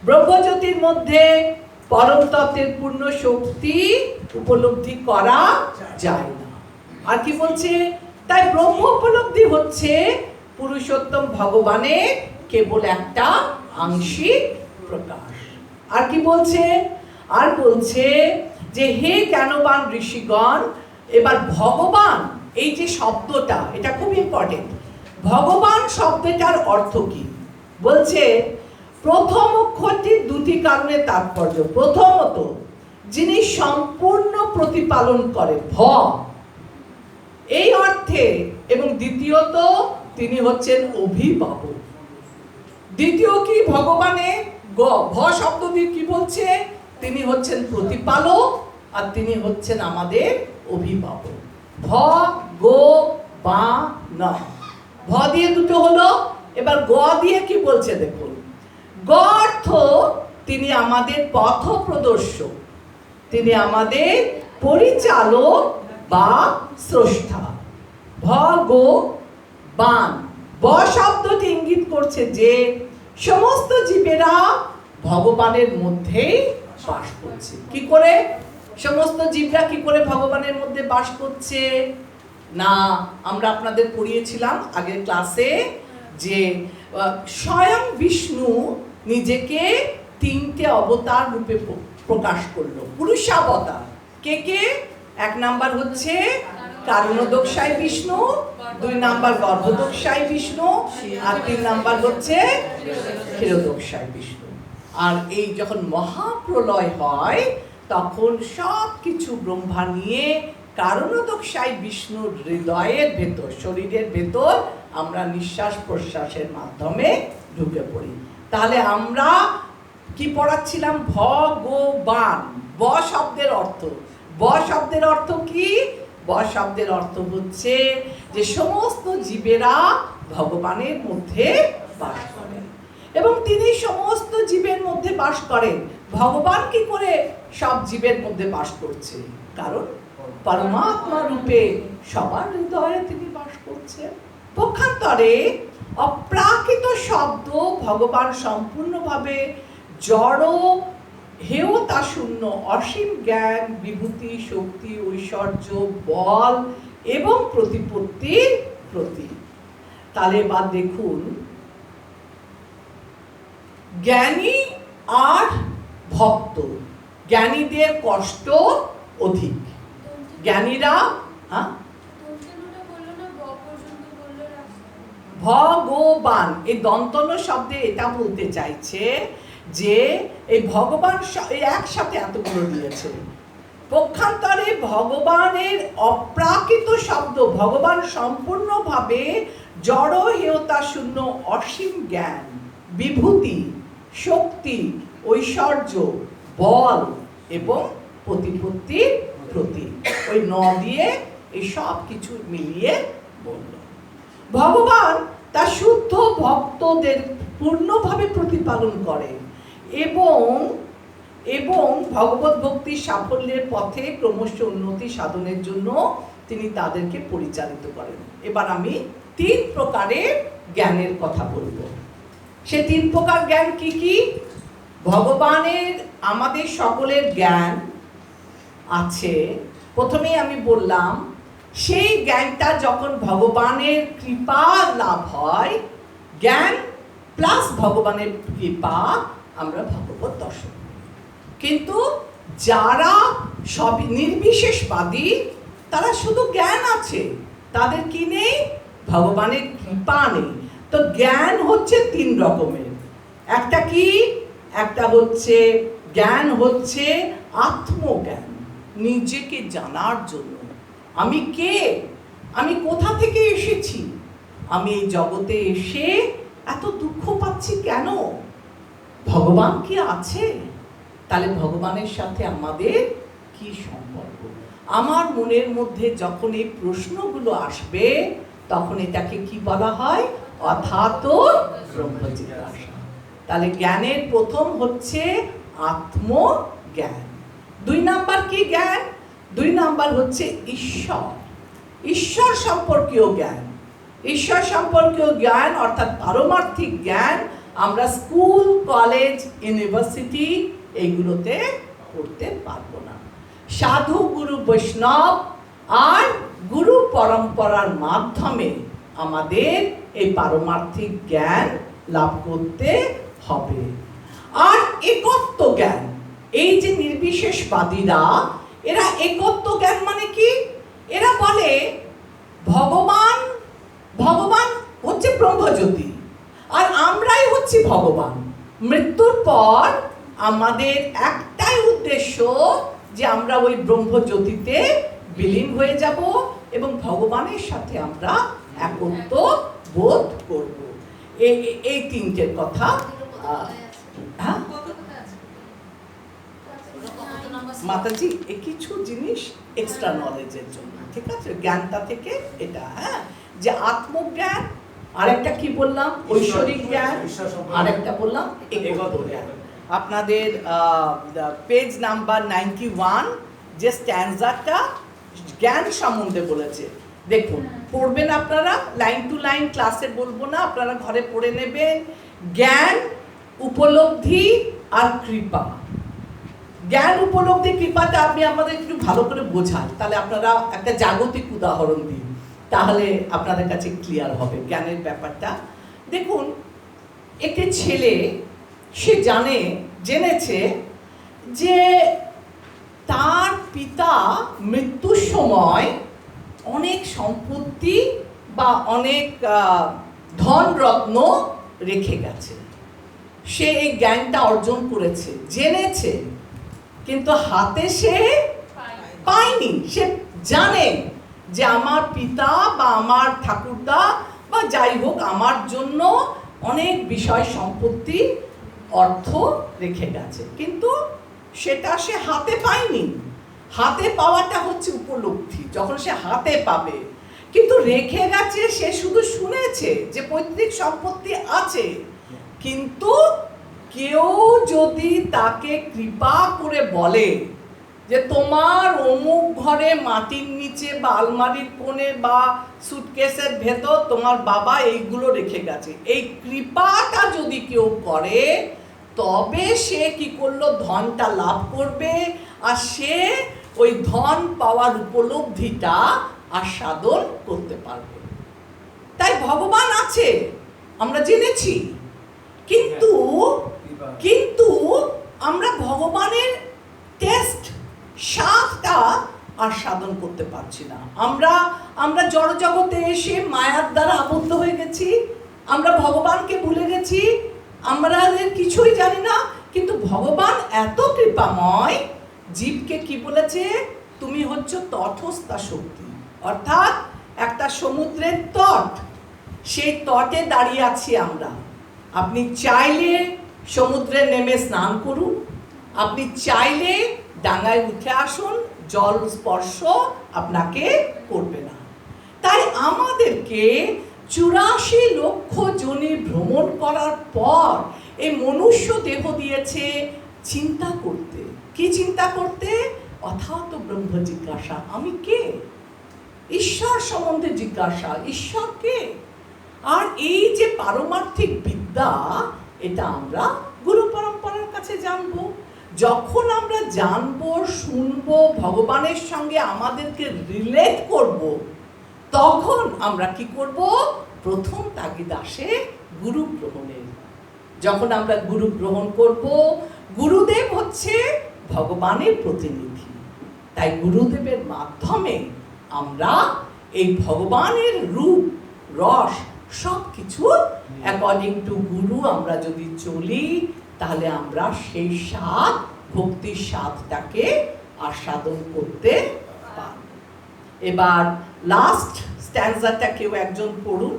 ব্রহ্মজ্যোতির মধ্যে পরম তত্ত্বের পূর্ণ শক্তি উপলব্ধি করা যায় না। আর কি বলছে? তাই ব্রহ্ম উপলব্ধি হচ্ছে পুরুষোত্তম ভগবানের কেবল একটা আংশিক প্রকাশ। আর কি বলছে? আর বলছে যে হে জ্ঞানবান ঋষিগণ, এবার ভগবান এই যে শব্দটা, এটা খুব ইম্পর্টেন্ট। ভগবান শব্দটার অর্থ কি? বলছে প্রথম অক্ষরটির দুটি কারণে তাৎপর্য। প্রথমত, যিনি সম্পূর্ণ প্রতিপালন করেন, ভ এই অর্থে, এবং দ্বিতীয়ত তিনি হচ্ছেন অভিভাবক। দ্বিতীয় কি? ভগবানের গ, ভ শব্দ দিয়ে কি বলছে? তিনি হচ্ছেন প্রতিপালক আর তিনি হচ্ছেন আমাদের অভিভাবক। ভ গো বা না, ভ দিয়ে দুটো হলো। এবার গ দিয়ে কি বলছে দেখুন। গ অর্থ তিনি আমাদের পথ প্রদর্শক, তিনি আমাদের পরিচালক বা স্রষ্টা। ভ গো বান, ব শব্দটি ইঙ্গিত করছে যে সমস্ত জীবেরা ভগবানের মধ্যেই বাস করছে। কি করে? সমস্ত জীবরা কি করে ভগবানের মধ্যে বাস করছে? না, আমরা আপনাদের পড়িয়েছিলাম আগের ক্লাসে যে স্বয়ং বিষ্ণু নিজেকে তিনটে অবতার রূপে প্রকাশ করলো, পুরুষাবতার। কে কে? এক নাম্বার হচ্ছে কারণোদকশায় বিষ্ণু, দুই নাম্বার গর্ভোদকশায় বিষ্ণু, আর তিন নাম্বার হচ্ছে ক্ষীরোদকশায় বিষ্ণু। আর এই যখন মহাপ্রলয় হয় তখন সব কিছু ব্রহ্মা নিয়ে কারণোদকশায় বিষ্ণুর হৃদয়ের ভেতর, শরীরের ভেতর আমরা নিঃশ্বাস প্রশ্বাসের মাধ্যমে ঢুকে পড়ি। তাহলে আমরা কি পড়াচ্ছিলাম? ভগবান, ব শব্দের অর্থ। ব শব্দের অর্থ কি? ব শব্দের অর্থ হচ্ছে যে সমস্ত জীবেরা ভগবানের মধ্যে বাস করেন এবং তিনি সমস্ত জীবের মধ্যে বাস করেন। ভগবান কি করে সব জীবের মধ্যে বাস করছে? কারণ পরমাত্মা রূপে সবার হৃদয়ে তিনি বাস করছেন। পক্ষান্তরে অপ্রাকৃত শব্দ ভগবান সম্পূর্ণভাবে জড়, হেয়তা শূন্য, অসীম জ্ঞান, বিভূতি, শক্তি, ঐশ্বর্য, বল এবং প্রতিপত্তির প্রতীক। তাহলে এবার দেখুন, জ্ঞানী আর ভক্ত, জ্ঞানীদের কষ্ট অধিক। জ্ঞানীরা ভগবান, এই দন্তন্য শব্দে এটা বলতে চাইছে যে এই ভগবান একসাথে এতগুলো দিয়েছে। পক্ষান্তরে ভগবানের অপ্রাকৃত শব্দ, ভগবান সম্পূর্ণভাবে জড়, হেয়তা শূন্য, অসীম জ্ঞান, বিভূতি, শক্তি, ঐশ্বর্য, বল এবং প্রতিপত্তির প্রতীক। ওই ন দিয়ে এই সব কিছু মিলিয়ে বলল। ভগবান তার শুদ্ধ ভক্তদের পূর্ণভাবে প্রতিপালন করেন এবং ভগবত ভক্তির সাফল্যের পথে ক্রমশ উন্নতি সাধনের জন্য তিনি তাদেরকে পরিচালিত করেন। এবার আমি 3 প্রকারের জ্ঞানের কথা বলবো। সে 3 প্রকার জ্ঞান কি কি? ভগবানের আমাদের সকলের জ্ঞান আছে। প্রথমেই আমি বললাম সেই জ্ঞানটা যখন ভগবানের কৃপা লাভ হয়, জ্ঞান প্লাস ভগবানের কৃপা, আমরা ভগবত দর্শন। কিন্তু যারা সব নির্বিশেষবাদী, তারা শুধু জ্ঞান আছে, তাদের কি নেই? ভগবানের কৃপা নেই। তো জ্ঞান হচ্ছে 3 রকমের। একটা কি? একটা হচ্ছে জ্ঞান হচ্ছে আত্মজ্ঞান, নিজেকে জানার জন্য। আমি কে? আমি কোথা থেকে এসেছি? আমি এই জগতে এসে এত দুঃখ পাচ্ছি কেন? ভগবান কি আছে? তাহলে ভগবানের সাথে আমাদের কি সম্পর্ক? আমার মনের মধ্যে যখন এই প্রশ্নগুলো আসবে তখন এটাকে কি বলা হয়? অথাত ব্রহ্ম জিজ্ঞাসা। তাহলে জ্ঞানের প্রথম হচ্ছে আত্মজ্ঞান। 2 নাম্বার কি জ্ঞান? 2 নাম্বার হচ্ছে ঈশ্বর, ঈশ্বর সম্পর্কীয় জ্ঞান। ঈশ্বর সম্পর্কীয় জ্ঞান অর্থাৎ পারমার্থিক জ্ঞান আমরা স্কুল, কলেজ, ইউনিভার্সিটি এইগুলোতে পড়তে পারবো না। সাধু, গুরু, বৈষ্ণব আর গুরু পরম্পরার মাধ্যমে আমাদের এই পারমার্থিক জ্ঞান লাভ করতে হবে। আর একত্ব জ্ঞান, এই যে নির্বিশেষবাদীরা, এরা একত্ব জ্ঞান মানে কি? এরা বলে ভগবান হচ্ছে ব্রহ্মজ্যোতি আর আমরাই হচ্ছি ভগবান। মৃত্যুর পর আমাদের একটাই উদ্দেশ্য যে আমরা ওই ব্রহ্মজ্যোতিতে বিলীন হয়ে যাব এবং ভগবানের সাথে আমরা একত্ব বোধ করব। এই তিনটের কথা। হ্যাঁ মাতাজি, এই কিছু জিনিস এক্সট্রা নলেজের জন্য, ঠিক আছে? জ্ঞানটা থেকে এটা, হ্যাঁ, যে আত্মজ্ঞান, আরেকটা কি বললাম ঐশ্বরিক জ্ঞান, আরেকটা বললাম একত্ব জ্ঞান। আপনাদের পেজ নাম্বার 91 যে স্ট্যান্জাটা জ্ঞান সম্বন্ধে বলেছে, দেখুন, পড়বেন আপনারা, লাইন টু লাইন, ক্লাসে বলবো না, আপনারা ঘরে পড়ে নেবেন। জ্ঞান, উপলব্ধি আর কৃপা। জ্ঞান, উপলব্ধি, কৃপাটা আপনি আমাদের একটু ভালো করে বোঝান, তাহলে আপনারা একটা জাগতিক উদাহরণ দিন, তাহলে আপনাদের কাছে ক্লিয়ার হবে জ্ঞানের ব্যাপারটা। দেখুন, একটি ছেলে সে জেনেছে যে তার পিতা মৃত্যুর সময় অনেক সম্পত্তি বা অনেক ধনরত্ন রেখে গেছে। সে এই জ্ঞানটা অর্জন করেছে, জেনেছে, কিন্তু হাতে সে পায়নি। সে জানে যে আমার পিতা বা আমার ঠাকুরদা বা যাই হোক আমার জন্য অনেক বিষয় সম্পত্তি, অর্থ রেখে গেছে, কিন্তু সেটা সে হাতে পায়নি। হাতে পাওয়াটা হচ্ছে উপলব্ধি, যখন সে হাতে পাবে। কিন্তু রেখে গেছে, সে শুধু শুনেছে যে পৈতৃক সম্পত্তি আছে, কিন্তু কেউ যদি তাকে কৃপা করে বলে যে তোমার অমুক ঘরে মাটির নিচে বা আলমারির কোণে বা সুটকেসের ভেতর তোমার বাবা এইগুলো রেখে গেছে, এই কৃপাটা যদি কেউ করে, তবে সে কি করলো, ধনটা লাভ করবে, আর সে ওই ধন পাওয়ার উপলব্ধিটা আস্বাদন করতে পারবে। তাই ভগবান আছে আমরা জেনেছি, কিন্তু আমরা ভগবানের টেস্ট, স্বাদটা আস্বাদন করতে পারছি না। আমরা জড়জগতে এসে মায়ার দ্বারা আবদ্ধ হয়ে গেছি, আমরা ভগবানকে ভুলে গেছি, আমরা কিছুই জানি না। কিন্তু ভগবান এত কৃপাময়, জীবকে কি বলেছে, তুমি হচ্ছে তটস্থা শক্তি, অর্থাৎ একটা সমুদ্রের তট, সেই তটে দাঁড়িয়ে আছি আমরা। আপনি চাইলে সমুদ্রে নেমে স্নান করুন, আপনি চাইলে ডাঙায় উঠে আসুন, জল স্পর্শ আপনাকে করবে না। তাই আমাদেরকে 84 লক্ষ যোনি ভ্রমণ করার পর এই মনুষ্য দেহ দিয়েছে চিন্তা করতে। কি চিন্তা করতে? অথাত ব্রহ্ম জিজ্ঞাসা, আমি কে? ঈশ্বর সম্বন্ধে জিজ্ঞাসা, ঈশ্বর কে? আর এই যে পারমার্থিক বিদ্যা, এটা আমরা গুরু পরম্পরার কাছে জানবো। যখন আমরা জানবো, শুনবো, ভগবানের সঙ্গে আমাদেরকে রিলেট করব, তখন আমরা কি করব, প্রথম তাগিদ আসে গুরু গ্রহণের। যখন আমরা গুরু গ্রহণ করব, গুরুদেব হচ্ছে ভগবানের প্রতিনিধি, তাই গুরুদেবের মাধ্যমে আমরা এই ভগবানের রূপ, রস, সব কিছু অ্যাকর্ডিং টু গুরু আমরা যদি চলি, তাহলে আমরা সেই স্বাদ, ভক্তির স্বাদটাকে আস্বাদন করতে পারব। এবার লাস্ট স্ট্যান্জাটা কেউ একজন পড়ুন।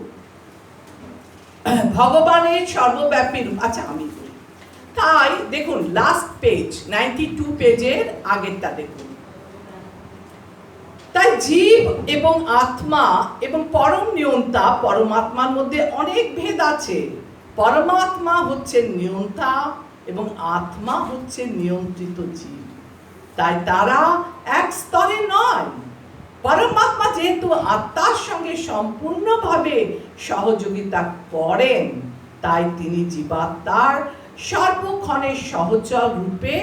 ভগবানের সর্বব্যাপী রূপ, আচ্ছা আমি বলি। তাই দেখুন, লাস্ট পেজ 92 পেজের আগেরটা দেখুন। তাই জীব এবং আত্মা এবং পরম নিয়ন্তা, পরমাত্মার মধ্যে অনেক ভেদ আছে। পরমাত্মা হচ্ছে নিয়ন্তা এবং আত্মা হচ্ছে নিয়ন্ত্রিত জীব, তাই তারা এক স্তরে নয়। পরমাত্মা যেহেতু আত্মার সঙ্গে সম্পূর্ণভাবে সহযোগিতা করেন, তাই তিনি জীবাত্মার সর্বক্ষণের সহচর রূপে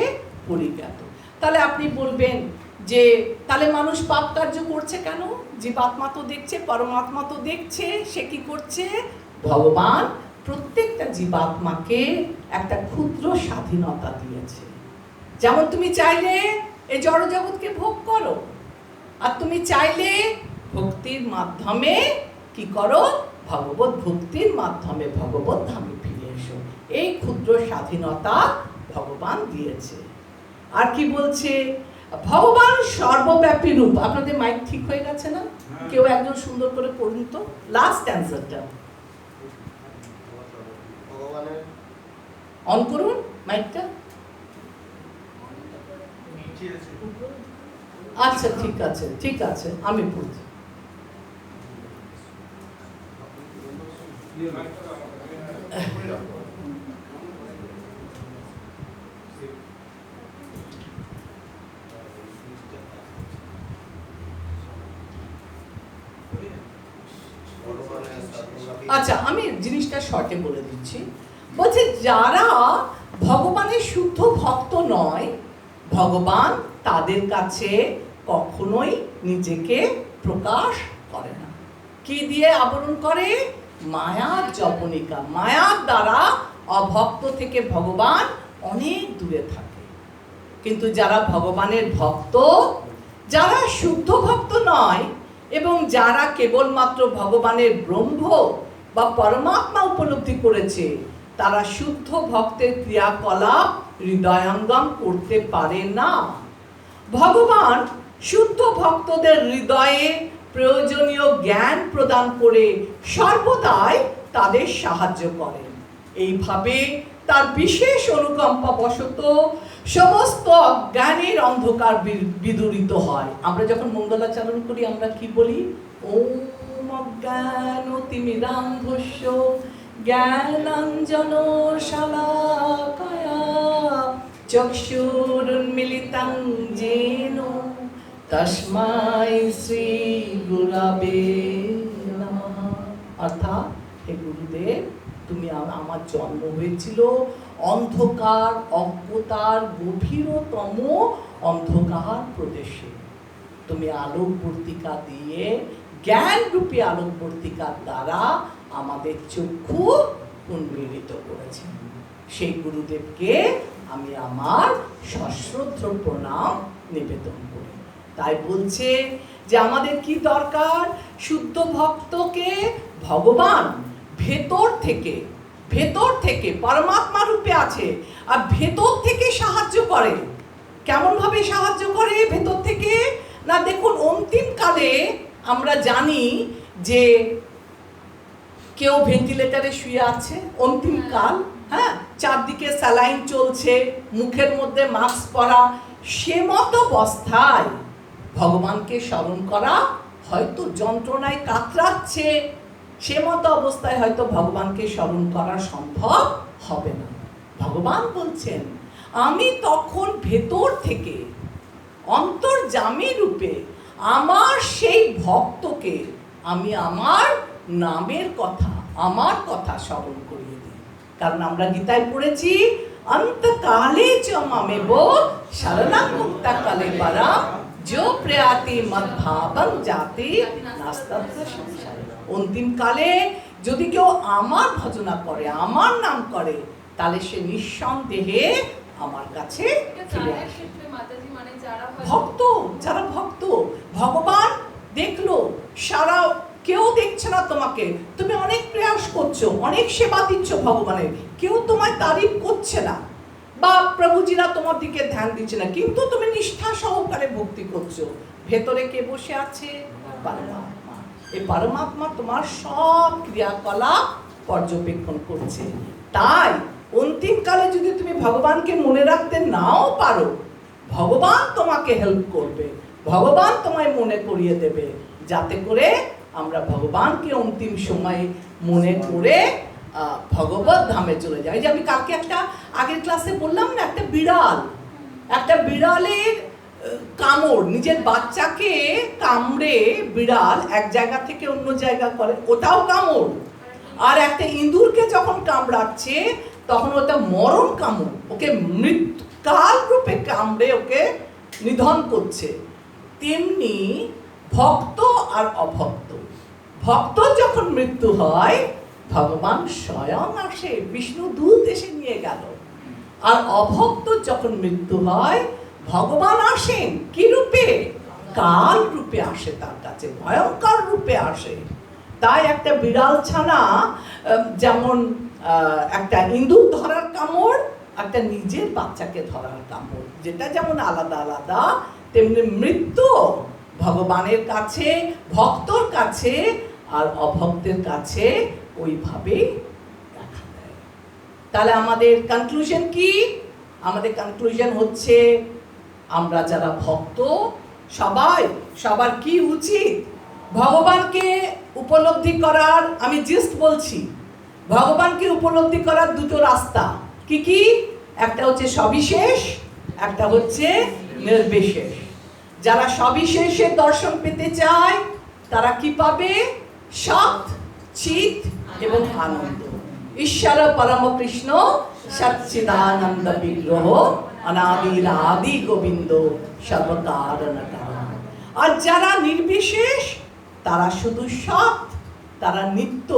পরিজ্ঞাত। তাহলে আপনি বলবেন যে তাহলে মানুষ পাপ কার্য করছে কেন? জীবাত্মা তো দেখছে, পরমাত্মা তো দেখছে, সে কি করছে? ভগবান প্রত্যেকটা জীবাত্মাকে একটা ক্ষুদ্র স্বাধীনতা দিয়েছে। যেমন তুমি চাইলে এই জড়জগৎকে ভোগ করো, আর তুমি চাইলে ভক্তির মাধ্যমে কি করো? ভগবত ভক্তির মাধ্যমে ভগবত ধামে ফিরে এসো। এই ক্ষুদ্র স্বাধীনতা ভগবান দিয়েছে। আর কি বলছে? ভগবান সর্বব্যাপী রূপ। আপনাদের মাইক ঠিক হয়ে গেছে না? কেউ একজন সুন্দর করে পড়ুন তো লাস্ট অ্যান্সারটা। অন করুন মাইকটা। আচ্ছা ঠিক আছে, ঠিক আছে, আমি পড়ছি। আচ্ছা আমি জিনিসটা শর্টে বলে দিচ্ছি। বলছে যারা ভগবানের শুদ্ধ ভক্ত নয়, ভগবান তাদের কাছে কখনোই নিজেকে প্রকাশ করে না। কি দিয়ে আবরণ করে? মায়ার জবনিকা। মায়ার দ্বারা অভক্ত থেকে ভগবান অনেক দূরে থাকে। কিন্তু যারা ভগবানের ভক্ত, যারা শুদ্ধ ভক্ত নয় এবং যারা কেবলমাত্র ভগবানের ব্রহ্ম বা পরমাত্মা উপলব্ধি করেছে, তারা শুদ্ধ ভক্তের ক্রিয়াকলাপ হৃদয়ঙ্গম করতে পারে না। ভগবান শুদ্ধ ভক্তদের হৃদয়ে প্রয়োজনীয় জ্ঞান প্রদান করে সর্বদাই তাদের সাহায্য করেন। এইভাবে তার বিশেষ অনুকম্পা বশত সমস্ত অজ্ঞানের অন্ধকার বিদূরিত হয়। আমরা যখন মঙ্গলাচরণ করি আমরা কি বলি? ওম অজ্ঞানতিমিরান্ধস্য জ্ঞানাঞ্জন শালাকায়া চক্ষুরুন্মিলিতং যেন তস্মাই শ্রী গুরবে নমঃ। অর্থাৎ হে গুরুদেব, তুমি আমার জন্ম হয়েছিল অন্ধকার, অজ্ঞতার গভীরতম অন্ধকার প্রদেশে। তুমি আলোকবর্তিকা দিয়ে, জ্ঞানরূপী আলোকবর্তিকার দ্বারা আমাদের চক্ষু উন্মীলিত করেছেন। সেই গুরুদেবকে আমি আমার সশ্রদ্ধ প্রণাম নিবেদন করি। তাই বলছে যে আমাদের কি দরকার? শুদ্ধ ভক্তকে ভগবান ভেতর থেকে পরমাত্মা রূপে আছে, আর ভেতর থেকে সাহায্য করে। কেমন ভাবে সাহায্য করে ভেতর থেকে? না দেখুন, অন্তিম কালে আমরা জানি যে কেউ ভেন্টিলেটরে শুয়ে আছে, অন্তিম কাল, হ্যাঁ, চারদিকে স্যালাইন চলছে, মুখের মধ্যে মাস্ক পরা, সে মতো অবস্থায় ভগবানকে স্মরণ করা হয়তো যন্ত্রণায় কাতরাচ্ছে, সে মতো অবস্থায় হয়তো ভগবানকে স্মরণ করা সম্ভব হবে না। ভগবান বলছেন আমি তখন ভেতর থেকে অন্তর্যামী রূপে আমার সেই ভক্তকে আমি আমার নামের কথা, আমার কথা স্মরণ করিয়ে দিই। কারণ আমরা গীতায় পড়েছি অন্তকালে চ মামেব শরণং মুক্তাকালে পরাম जो प्रयाति मद्भावं जाति नास्तत्र संशय। অন্তিম কালে যদি কেউ আমার ভজনা করে, আমার নাম করে, তাহলে সে নিঃসন্দেহে আমার কাছে ফিরে আসে। ভক্ত, যারা ভক্ত, ভগবান দেখলো সারা, কেউ দেখছে না তোমাকে, তুমি অনেক প্রয়াস করছো, অনেক সেবা দিচ্ছ ভগবানের, কেউ তোমায় তারিফ করছে না বা প্রভুজিরা তোমার দিকে ধ্যান দিচ্ছে না, কিন্তু তুমি নিষ্ঠা সহকারে ভক্তি করছো। ভেতরে কে বসে আছে? পরমাত্মা। এই পরমাত্মা তোমার সব ক্রিয়াকলাপ পর্যবেক্ষণ করছে। তাই অন্তিম কালে যদি তুমি ভগবানকে মনে রাখতে নাও পারো, ভগবান তোমাকে হেল্প করবে, ভগবান তোমায় মনে করিয়ে দেবে, যাতে করে আমরা ভগবানকে অন্তিম সময়ে মনে করে ভগবত ধামে চলে যায়। যে আমি কালকে একটা আগের ক্লাসে বললাম না, একটা বিড়ালের কামড়, নিজের বাচ্চাকে কামড়ে বিড়াল এক জায়গা থেকে অন্য জায়গা করে, ওটাও কামড়। আর একটা ইঁদুরকে যখন কামড়াচ্ছে তখন ওটা মরণ কামড়, ওকে মৃত্যুকাল রূপে কামড়ে ওকে নিধন করছে। তেমনি ভক্ত আর অভক্ত, ভক্ত যখন মৃত্যু হয় ভগবান স্বয়ং আসে, বিষ্ণু দূত এসে নিয়ে গেল। আর অভক্ত যখন মৃত্যু হয় ভগবান আসেন কি রূপে? কাল রূপে আসে, তার কাছে ভয়ঙ্কর রূপে আসে। তাই একটা বিড়াল ছানা যেমন একটা ইঁদুর ধরার কামড়, একটা নিজের বাচ্চাকে ধরার কামড়, যেটা যেমন আলাদা আলাদা, তেমনি মৃত্যু ভগবানের কাছে, ভক্তর কাছে আর অভক্তের কাছে ওইভাবেই দেখা দেয়। তাহলে আমাদের কনক্লুশন কি? আমাদের কনক্লুশন হচ্ছে আমরা যারা ভক্ত সবার কি উচিত? ভগবানকে উপলব্ধি করার, আমি জাস্ট বলছি, ভগবানকে উপলব্ধি করার দুটো রাস্তা কি কি? একটা হচ্ছে সবিশেষ, একটা হচ্ছে নির্বিশেষ। যারা সবিশেষের দর্শন পেতে চায় তারা কি পাবে? সৎ, চিত এবং আনন্দ। ঈশ্বর পরম কৃষ্ণ সচ্চিদানন্দ বিগ্রহ অনাদির আদি গোবিন্দ সর্বকারণ কারণ। আর যারা নির্বিশেষ তারা শুধু সৎ, তারা নিত্য,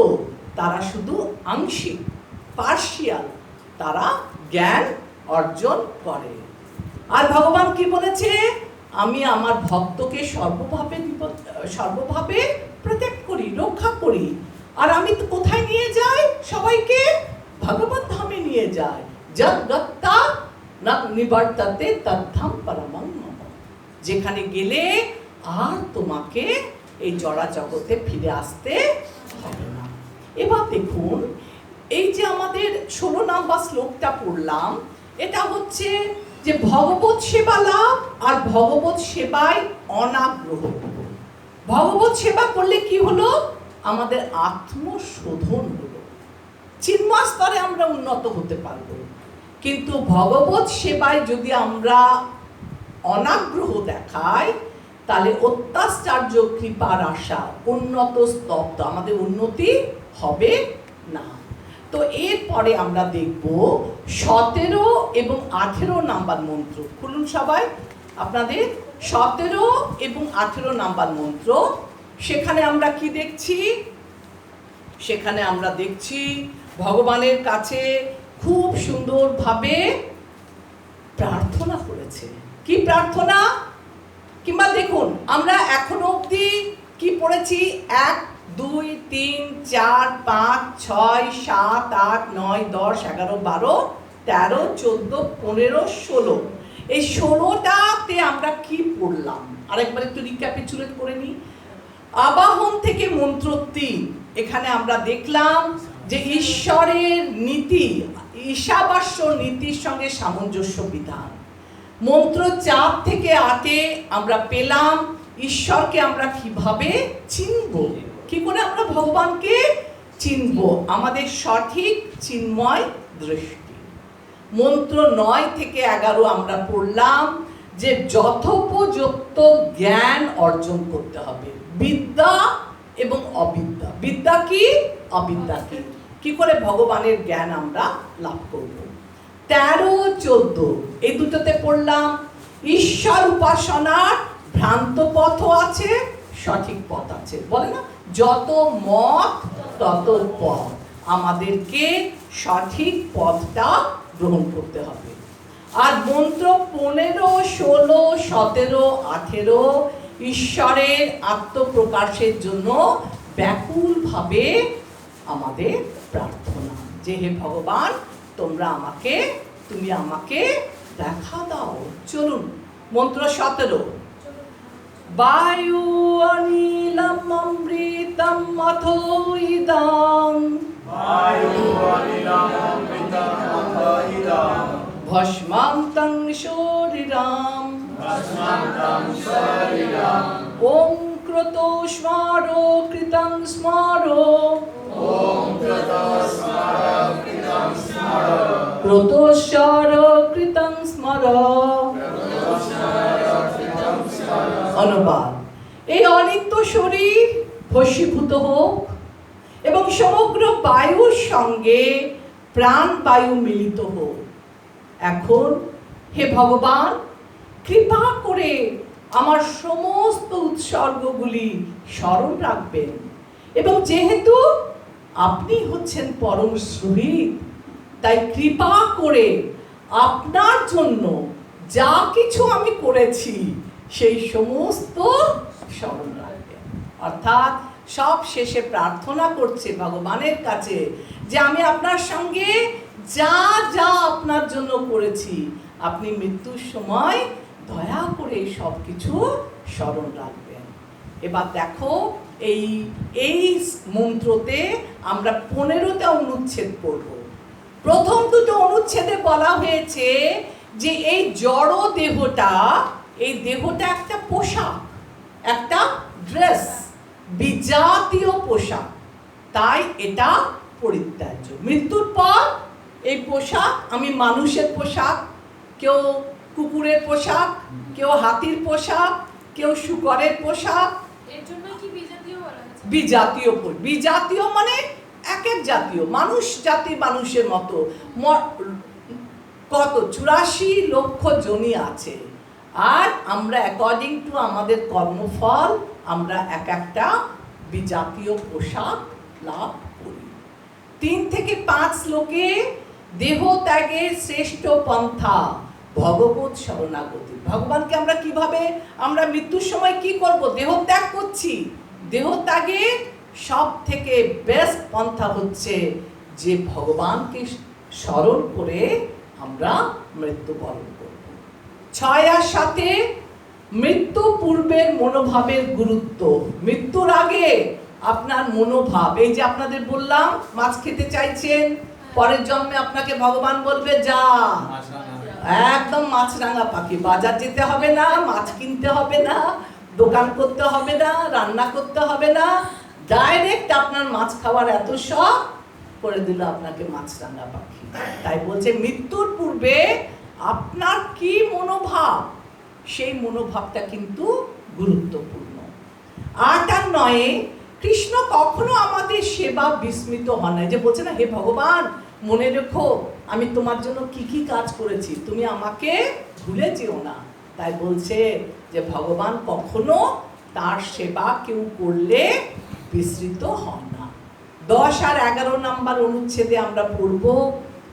তারা শুধু আংশিক, পার্শিয়াল, তারা জ্ঞান অর্জন করে। আর ভগবান কি বলেছে? আমি আমার ভক্তকে সর্বভাবে প্রোটেক্ট করি, রক্ষা করি। আর আমি তো কোথায় নিয়ে যাই সবাইকে? ভগবত ধামে নিয়ে যায়। যদ গত্তা না নিবর্ততে তদ্ধাম পরমং মম। যেখানে গেলে আর তোমাকে এই জড়া জগতে ফিরে আসতে হবে না। এবার দেখুন, এই যে আমাদের 16 নম্বর শ্লোকটা পড়লাম, এটা হচ্ছে যে ভগবত সেবা লাভ আর ভগবত সেবায় অনাগ্রহ। ভগবত সেবা করলে কি হলো? আমাদের আত্মশোধন হলো, চিন্ময় স্তরে আমরা উন্নত হতে পারবো। কিন্তু ভগবত সেবায় যদি আমরা অনাগ্রহ দেখাই তাহলে অত্যাশ্চর্য কৃপার আশা, উন্নত স্তব্ধ, আমাদের উন্নতি হবে না। তো এরপরে আমরা দেখব 17 এবং 18 নাম্বার মন্ত্র। খুলুন সবাই আপনাদের 17 এবং 18 নাম্বার মন্ত্র। সেখানে আমরা কি দেখছি? সেখানে আমরা দেখছি ভগবানের কাছে খুব সুন্দরভাবে প্রার্থনা করেছে। কি প্রার্থনা? কিংবা দেখুন, আমরা এখনো অবধি কি পড়েছি? 1, 2, 3, 4, 5, 6, 7, 8, 9, 10, 11, 12, 13, 14, 15, 16। এই 16টাতে আমরা কি পড়লাম আরেকবার একটু রিক্যাপিচুলেট করে নিই। আবাহন থেকে মন্ত্র 3, এখানে আমরা দেখলাম যে ঈশ্বরের নীতি, ঈশাবাস্য নীতির সঙ্গে সামঞ্জস্য বিধান। মন্ত্র 4 থেকে 8-এ আমরা পেলাম ঈশ্বরকে আমরা কিভাবে চিনব, কি করে আমরা ভগবানকে চিনব, আমাদের সঠিক চিন্ময় দৃষ্টি। মন্ত্র 9 থেকে 11 আমরা পড়লাম যে যথোপযুক্ত জ্ঞান অর্জন করতে হবে, বিদ্যা এবং অবিদ্যা। বিদ্যা কি, অবিদ্যা কি, কি করে ভগবানের জ্ঞান আমরা লাভ করব। 13-14 এই দুটোতে পড়লাম ঈশ্বর উপাসনার ভ্রান্ত পথ আছে, সঠিক পথ আছে। বলে না, যত মত তত পথ, আমাদেরকে সঠিক পথটা গ্রহণ করতে হবে। আর মন্ত্র 15, 16, 17, 18 ঈশ্বরের আত্মপ্রকাশের জন্য ব্যাকুলভাবে আমাদের প্রার্থনা যে হে ভগবান, তুমি আমাকে দেখা দাও। চলুন মন্ত্র 17। বায়ু অনিলম অমৃতম অথো ইদং, ভস্মান্তং শরীরম, ওম ক্রতো স্মারো কৃতং স্মারো, ক্রতোশ্বর কৃতং স্মর, ধন্যবাদ। এই অনিত্য শরীর ভস্মীভূত হোক এবং সমগ্র বায়ুর সঙ্গে প্রাণ বায়ু মিলিত হোক। এখন হে ভগবান, কৃপা করে আমার সমস্ত উৎসর্গগুলি স্মরণ রাখবেন, এবং যেহেতু আপনি হচ্ছেন পরম শহীদ, তাই কৃপা করে আপনার জন্য যা কিছু আমি করেছি সেই সমস্ত স্মরণ রাখবেন। অর্থাৎ সব শেষে প্রার্থনা করছে ভগবানের কাছে যে আমি আপনার সঙ্গে যা যা আপনার জন্য করেছি, আপনি মৃত্যুর সময় দয়া করে সব কিছু স্মরণ রাখবেন। এবার দেখো, এই মন্ত্রতে আমরা 15টা অনুচ্ছেদ পড়ব। প্রথম দুটো অনুচ্ছেদে বলা হয়েছে যে এই জড় দেহটা, এই দেহটা একটা পোশাক, একটা ড্রেস, বিজাতীয় পোশাক, তাই এটা পরিত্যাজ্য। মৃত্যুর পর এই পোশাক, আমি মানুষের পোশাক, কেউ কুকুরের পোশাক, কেউ হাতির পোশাক, কেউ শুকরের পোশাক, এর জন্য কি বিজাতীয় বলা হয়েছে? বিজাতীয়। বিজাতীয় মানে এক এক জাতীয়, মানুষ জাতি মানুষের মতো কত 84 লক্ষ জনই আছে, আর আমরা অ্যাকর্ডিং টু আমাদের কর্মফল আমরা এক একটা বিজাতীয় পোশাক লাভ করি। 3 থেকে 5 শ্লোকে দেহ ত্যাগের শ্রেষ্ঠ পন্থা ভগবত শরণাগতি। ভগবানকে আমরা কিভাবে, আমরা মৃত্যুর সময় কি করব? দেহ ত্যাগ করছি। দেহ ত্যাগে সব থেকে বেস্ট পন্থা হচ্ছে যে ভগবানকে স্মরণ করে আমরা মৃত্যুবরণ করব। 6 আর 7 মৃত্যু পূর্বের মনোভাবের গুরুত্ব। মৃত্যুর আগে আপনার মনোভাব, এই যে আপনাদের বললাম মাছ খেতে চাইছেন, পরের জন্মে আপনাকে ভগবান বলবে যা, একদম মাছরাঙা পাখি, বাজার যেতে হবে না, মাছ কিনতে হবে না, দোকান করতে হবে না, রান্না করতে হবে না, ডাইরেক্ট আপনার মাছ খাওয়ার এত শখ করে দিল আপনাকে মাছরাঙা পাখি। তাই বলছে মৃত্যুর পূর্বে আপনার কি মনোভাব, সেই মনোভাবটা কিন্তু গুরুত্বপূর্ণ। 8 আর 9 কৃষ্ণ কখনো আমাদের সেবা বিস্মিত হন না। যে বলছে না, হে ভগবান মনে রেখো আমি তোমার জন্য কি কি কাজ করেছি, তুমি আমাকে ভুলে যেও না। তাই বলছে যে ভগবান কখনো তার সেবা কেউ করলে বিস্মৃত হন না। 10 আর 11 নম্বর অনুচ্ছেদে আমরা পড়ব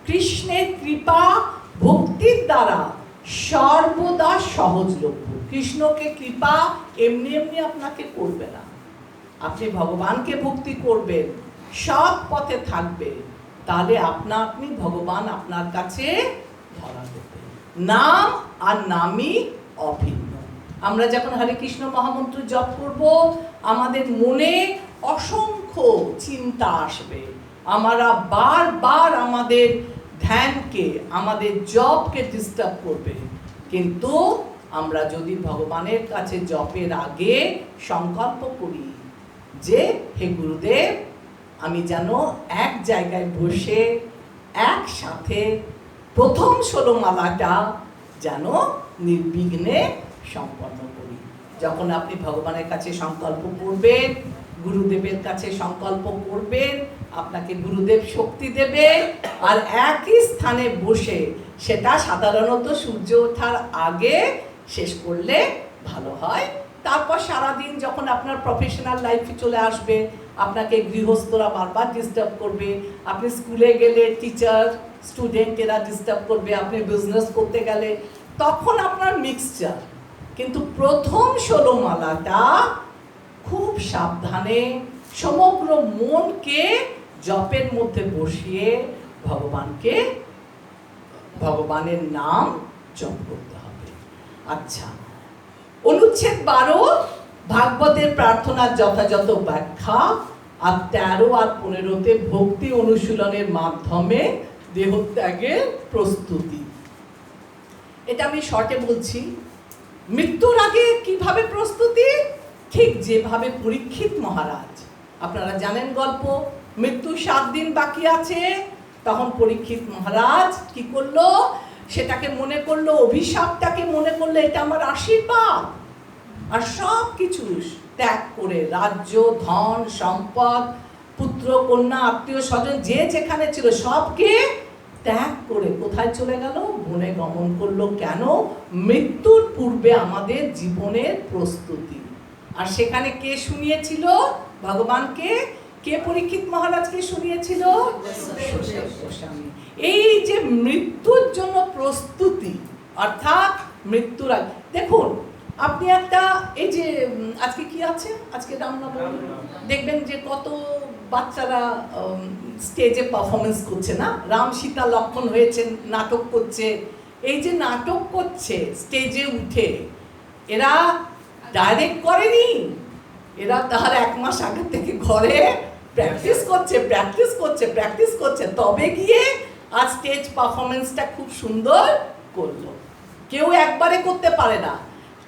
কৃষ্ণের কৃপা ভক্তির দ্বারা সর্বদা সহজলভ্য। কৃষ্ণকে কৃপা এমনি এমনি আপনাকে করবে না, আপনি ভগবানকে ভক্তি করবেন, সৎ পথে থাকবে, তাহলে আপনি ভগবান আপনার কাছে ধরা দেবে। নাম আর নামই অভিন্ন। আমরা যখন হরে কৃষ্ণ মহামন্ত্র জপ করব, আমাদের মনে অসংখ্য চিন্তা আসবে, আমরা বারবার আমাদের ধ্যানকে, আমাদের জপকে ডিস্টার্ব করবে। কিন্তু আমরা যদি ভগবানের কাছে জপের আগে সংকল্প করি যে হে গুরুদেব, আমি যেন এক জায়গায় বসে একসাথে প্রথম 16 মালাটা যেন নির্বিঘ্নে সম্পন্ন করি। যখন আপনি ভগবানের কাছে সংকল্প করবেন, গুরুদেবের কাছে সংকল্প করবেন, আপনাকে গুরুদেব শক্তি দেবে। আর একই স্থানে বসে সেটা সাধারণত সূর্য ওঠার আগে শেষ করলে ভালো হয়। তারপর সারাদিন যখন আপনার প্রফেশনাল লাইফে চলে আসবে, আপনাকে গৃহস্থরা বারবার ডিস্টার্ব করবে, আপনি স্কুলে গেলে টিচার স্টুডেন্ট এরা ডিস্টার্ব করবে, আপনি বিজনেস করতে গেলে, তখন আপনার মিক্সচার। কিন্তু প্রথম 16 মালাটা খুব সাবধানে সমগ্র মনকে জপের মধ্যে বসিয়ে ভগবানের নাম জপ করতে হবে। আচ্ছা, অনুচ্ছেদ 12 ভাগবতের প্রার্থনার যথাযথ ব্যাখ্যা, আর 13 আর 15তে ভক্তি অনুশীলনের মাধ্যমে দেহত্যাগের প্রস্তুতি। এটা আমি শর্টে বলছি। মৃত্যুর আগে কিভাবে প্রস্তুতি? ঠিক যেভাবে পরীক্ষিত মহারাজ, আপনারা জানেন গল্প, মৃত্যু 7 দিন বাকি আছে, তখন পরীক্ষিত মহারাজ কি করলো? সেটাকে মনে করলো, অভিশাপটাকে মনে করলো এটা আমার আশীর্বাদ, আর সব কিছু ত্যাগ করে রাজ্য, ধন, সম্পদ, পুত্র, কন্যা, আত্মীয় স্বজন যে যেখানে ছিল সবকে ত্যাগ করে কোথায় চলে গেল? বনে গমন করলো। কেন? মৃত্যুর পূর্বে আমাদের জীবনের প্রস্তুতি। আর সেখানে কে শুনিয়েছিল ভগবানকে? কে পরীক্ষিত মহারাজকে শুনিয়েছিল? সুখদেব গোস্বামী। এই যে মৃত্যুর জন্য প্রস্তুতি, অর্থাৎ মৃত্যুর আগে দেখুন আপনি একটা এই যে আজকে কি আছে, আজকে রামনবমী, দেখবেন যে কত বাচ্চারা স্টেজে পারফরমেন্স করছে না, রাম সীতা লক্ষণ হয়েছে, নাটক করছে। এই যে নাটক করছে স্টেজে উঠে, এরা ডাইরেক্ট করেনি, এরা তার 1 মাস আগে থেকে ঘরে প্র্যাকটিস করছে, তবে গিয়ে আজ স্টেজ পারফরমেন্সটা খুব সুন্দর করলো। কেউ একবারে করতে পারে না।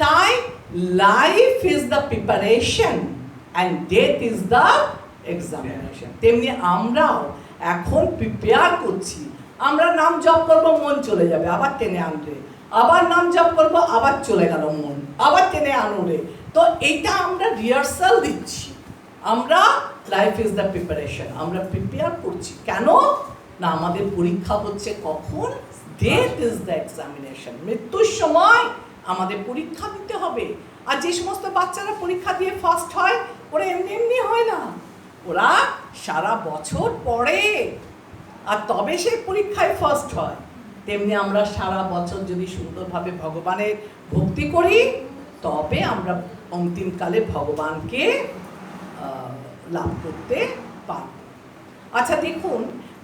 তাই life is the preparation and death is the examination. তেমনি আমরাও এখন প্রিপেয়ার করছি। আমরা নাম জপ করবো, মন চলে যাবে, আবার টেনে আনবে, আবার নাম জপ করবো, আবার চলে গেল মন, আবার টেনে আনবে। তো এইটা আমরা রিহার্সাল দিচ্ছি। আমরা লাইফ ইজ দ্য প্রিপারেশন, আমরা প্রিপেয়ার করছি। কেন না? আমাদের পরীক্ষা হচ্ছে কখন? Death is the examination. মৃত্যুর সময় আমাদের পরীক্ষা দিতে হবে। আর যে সমস্ত বাচ্চারা পরীক্ষা দিয়ে ফার্স্ট হয়, ওরা এমনি এমনি হয় না, ওরা সারা বছর পড়ে আর তবে সে পরীক্ষায় ফার্স্ট হয়। তেমনি আমরা সারা বছর যদি সুন্দরভাবে ভগবানের ভক্তি করি, তবে আমরা অন্তিমকালে ভগবানকে লাভ করতে পারব। আচ্ছা দেখুন,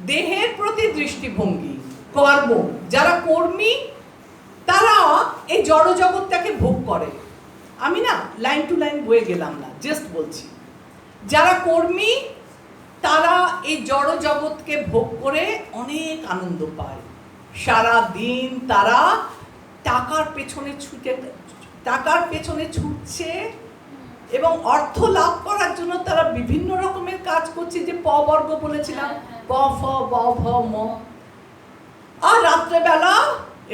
দেহের প্রতি দৃষ্টিভঙ্গি, কর্ম, যারা কর্মী তারা এই জড় জগৎটাকে ভোগ করে। আমি না লাইন টু লাইন বয়ে গেলাম না, জাস্ট বলছি। যারা কর্মী তারা এই জড় জগৎকে ভোগ করে অনেক আনন্দ পায়। সারা দিন তারা টাকার পেছনে ছুটছে এবং অর্থ লাভ করার জন্য তারা বিভিন্ন রকমের কাজ করছে, যে প বর্গ বলেছিলাম, প ফ ব ভ ম। আর রাত্রেবেলা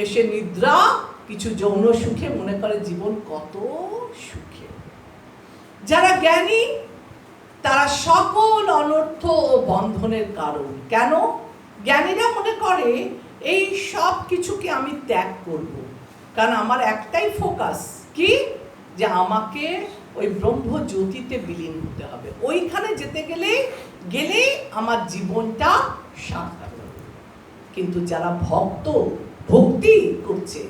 এসে নিদ্রা, কিছু যৌন সুখে মনে করে জীবন কত সুখে। যারা জ্ঞানী তারা সকল অনর্থ ও বন্ধনের কারণ। কেন? জ্ঞানীরা মনে করে এই সব কিছুকে আমি ত্যাগ করব, কারণ আমার একটাই ফোকাস কি, যে আমাকে ওই ব্রহ্ম জ্যোতিতে বিলীন হতে হবে। ওইখানে যেতে গেলে আমার জীবনটা সার্থক হবে। কিন্তু যারা ভক্তি করছে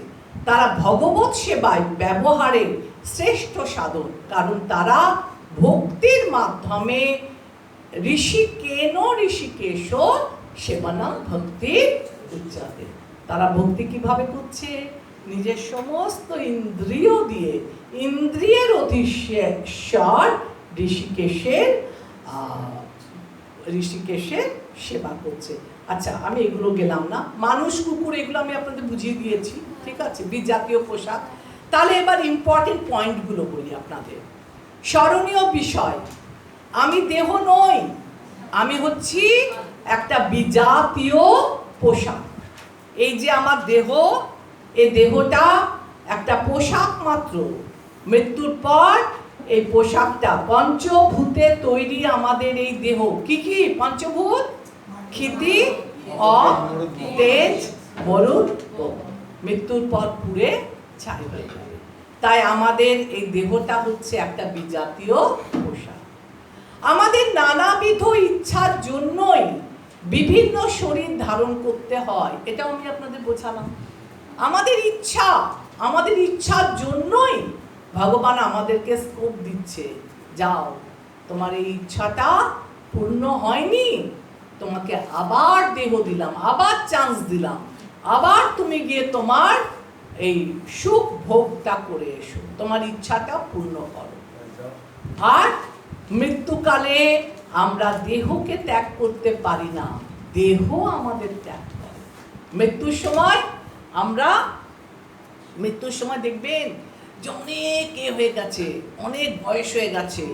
তারা ভগবত সেবায় ব্যবহারের শ্রেষ্ঠ সাধন, কারণ তারা ভক্তির মাধ্যমে ঋষিকেশ সেবানাম ভক্তির উচ্চাতে। তারা ভক্তি কিভাবে করছে? নিজের সমস্ত ইন্দ্রিয় দিয়ে, ইন্দ্রিয়ের অধীশ্বর ঋষিকেশের সেবা করছে। আচ্ছা আমি এগুলো গেলাম না, মানুষ কুকুর এগুলো আমি আপনাদের বুঝিয়ে দিয়েছি, ঠিক আছে, বিজাতীয় পোশাক। তাহলে এবার ইম্পর্টেন্ট পয়েন্টগুলো বলি আপনাদের। স্মরণীয় বিষয়, আমি দেহ নই, আমি হচ্ছি একটা বিজাতীয় পোশাক। এই যে আমার দেহ, এই দেহটা একটা পোশাক মাত্র। মৃত্যুর পর এই পোশাকটা, পঞ্চভূতে তৈরি আমাদের এই দেহ। কি কি পঞ্চভূত? ক্ষিতি, অপ, তেজ, মরুত, মৃত্যুর পর পুড়ে ছাই হয়ে যাবে। তাই আমাদের এই দেহটা হচ্ছে একটা বিজাতীয় পোশাক। আমাদের নানাবিধ ইচ্ছার জন্যই বিভিন্ন শরীর ধারণ করতে হয়, এটাও আমি আপনাদের বোঝালাম। আমাদের ইচ্ছার জন্যই ভগবান আমাদেরকে স্কোপ দিচ্ছে, যাও তোমার এই ইচ্ছাটা পূর্ণ হয়নি, তোমাকে আবার দেহ দিলাম, আবার চান্স দিলাম, আবার তুমি গিয়ে তোমার এই সুখ ভোগটা করে এসো, তোমার ইচ্ছাটা পূর্ণ করো। আর মৃত্যুকালে আমরা দেহকে ত্যাগ করতে পারি না, দেহ আমাদের ত্যাগ করে। মৃত্যুর সময় দেখবেন যে অনেক হয়ে গেছে, অনেক বয়স হয়ে গেছে,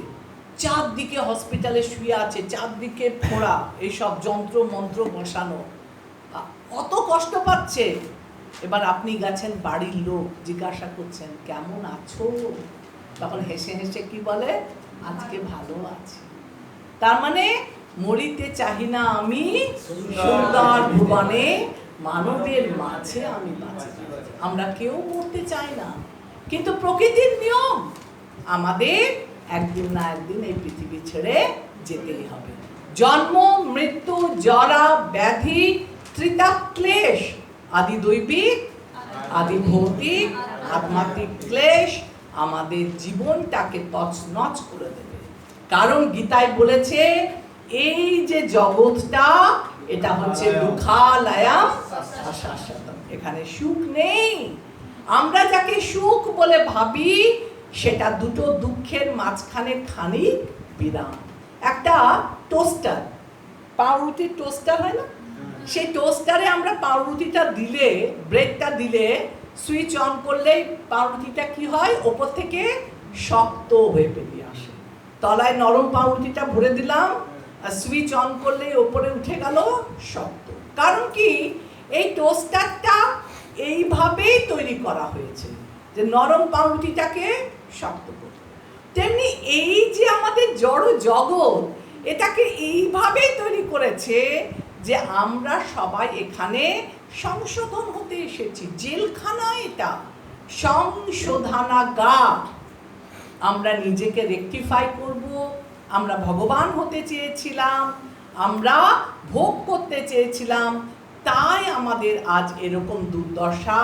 চারদিকে হসপিটালে শুয়ে আছে, চারদিকে ফোড়া, এইসব যন্ত্র মন্ত্র বসানো, কত কষ্ট পাচ্ছে। এবার আপনি গেছেন, বাড়ির লোক জিজ্ঞাসা করছেন কেমন আছো, তখন হেসে হেসে কি বলে, আজকে ভালো আছি। তার মানে মরিতে চাহি না আমি, সুন্দর ভুবনে মানবের মাঝে আমি বাঁচি। আমরা কেউ মরতে চাই না, কিন্তু প্রকৃতির নিয়ম আমাদের একদিন না একদিন এই পৃথিবী ছেড়ে যেতেই হবে। জন্ম, মৃত্যু, জরা, ব্যাধি, ত্রিতাক্লেশ, আদি দৈবিক, আদি ভৌতিক, আধ্যাত্মিক ক্লেশ আমাদের জীবনটাকে তছনছ করে দেবে। কারণ গীতায় বলেছে এই যে জগৎটা, এটা হচ্ছে দুঃখালয়াম শাশ্বতম, এখানে সুখ নেই। আমরা যাকে সুখ বলে ভাবি সেটা দুটো দুঃখের মাঝখানে খানিক বিরাম। একটা টোস্টার, পাউরুটির টোস্টার হয় না, সেই টোস্টারে আমরা পাউরুটিটা দিলে, ব্রেডটা দিলে, সুইচ অন করলেই পাউরুটিটা কি হয়, ওপর থেকে শক্ত হয়ে বেরিয়ে আসে। তলায় নরম পাউরুটিটা ভরে দিলাম, আর সুইচ অন করলেই ওপরে উঠে গেল শক্ত। কারণ কি, এই টোস্টারটা এইভাবেই তৈরি করা হয়েছে যে নরম পাউরুটিটাকে শক্ত করতে। তেমনি এই যে আমাদের জড় জগৎ, এটাকে এইভাবেই তৈরি করেছে যে আমরা সবাই এখানে সংশোধন হতে এসেছি। জেলখানা এটা, সংশোধনাগার। আমরা নিজেকে রেকটিফাই করব, আমরা ভগবান হতে চেয়েছিলাম, আমরা ভোগ করতে চেয়েছিলাম, তাই আমাদের আজ এরকম দুর্দশা।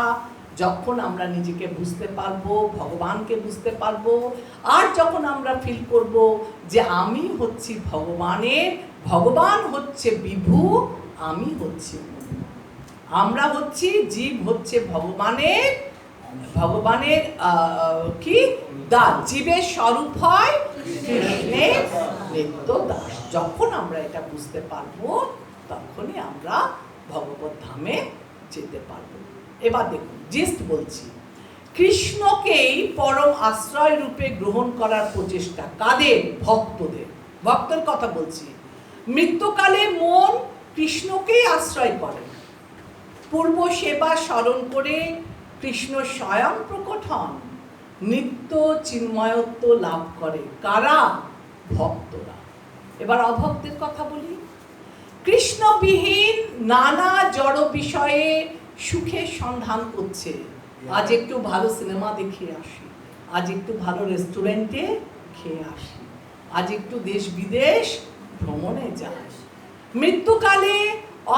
যখন আমরা নিজেকে বুঝতে পারবো, ভগবানকে বুঝতে পারবো, আর যখন আমরা ফিল করব যে আমি হচ্ছি ভগবানের, ভগবান হচ্ছে বিভু, আমি হচ্ছি, আমরা হচ্ছি, জীব হচ্ছে ভগবানের, ভগবানের কি দাস, জীবের স্বরূপ হয় কৃষ্ণের নিত্য দাস। যখন আমরা এটা বুঝতে পারবো তখনই আমরা ভগবত ধামে যেতে পারবো। এবার দেখুন, জিস্ট বলছি, কৃষ্ণকেই পরম আশ্রয় রূপে গ্রহণ করার প্রচেষ্টা কাদের? ভক্তদের। ভক্তের কথা বলছি। মৃত্যুকালে মন কৃষ্ণকেই আশ্রয় করে, পূর্ব সেবা স্মরণ করে কৃষ্ণ স্বয়ং প্রকট হন, নিত্য চিন্ময়ত্ব লাভ করে। কারা? ভক্তরা। এবার অভক্তের কথা বলি। কৃষ্ণবিহীন নানা জড় বিষয়ে সুখের সন্ধান করছে। আজ একটু ভালো সিনেমা দেখিয়ে আসি, আজ একটু ভালো রেস্টুরেন্টে খেয়ে আসি, আজ একটু দেশ বিদেশ ভ্রমণে যায়। মৃত্যুকালে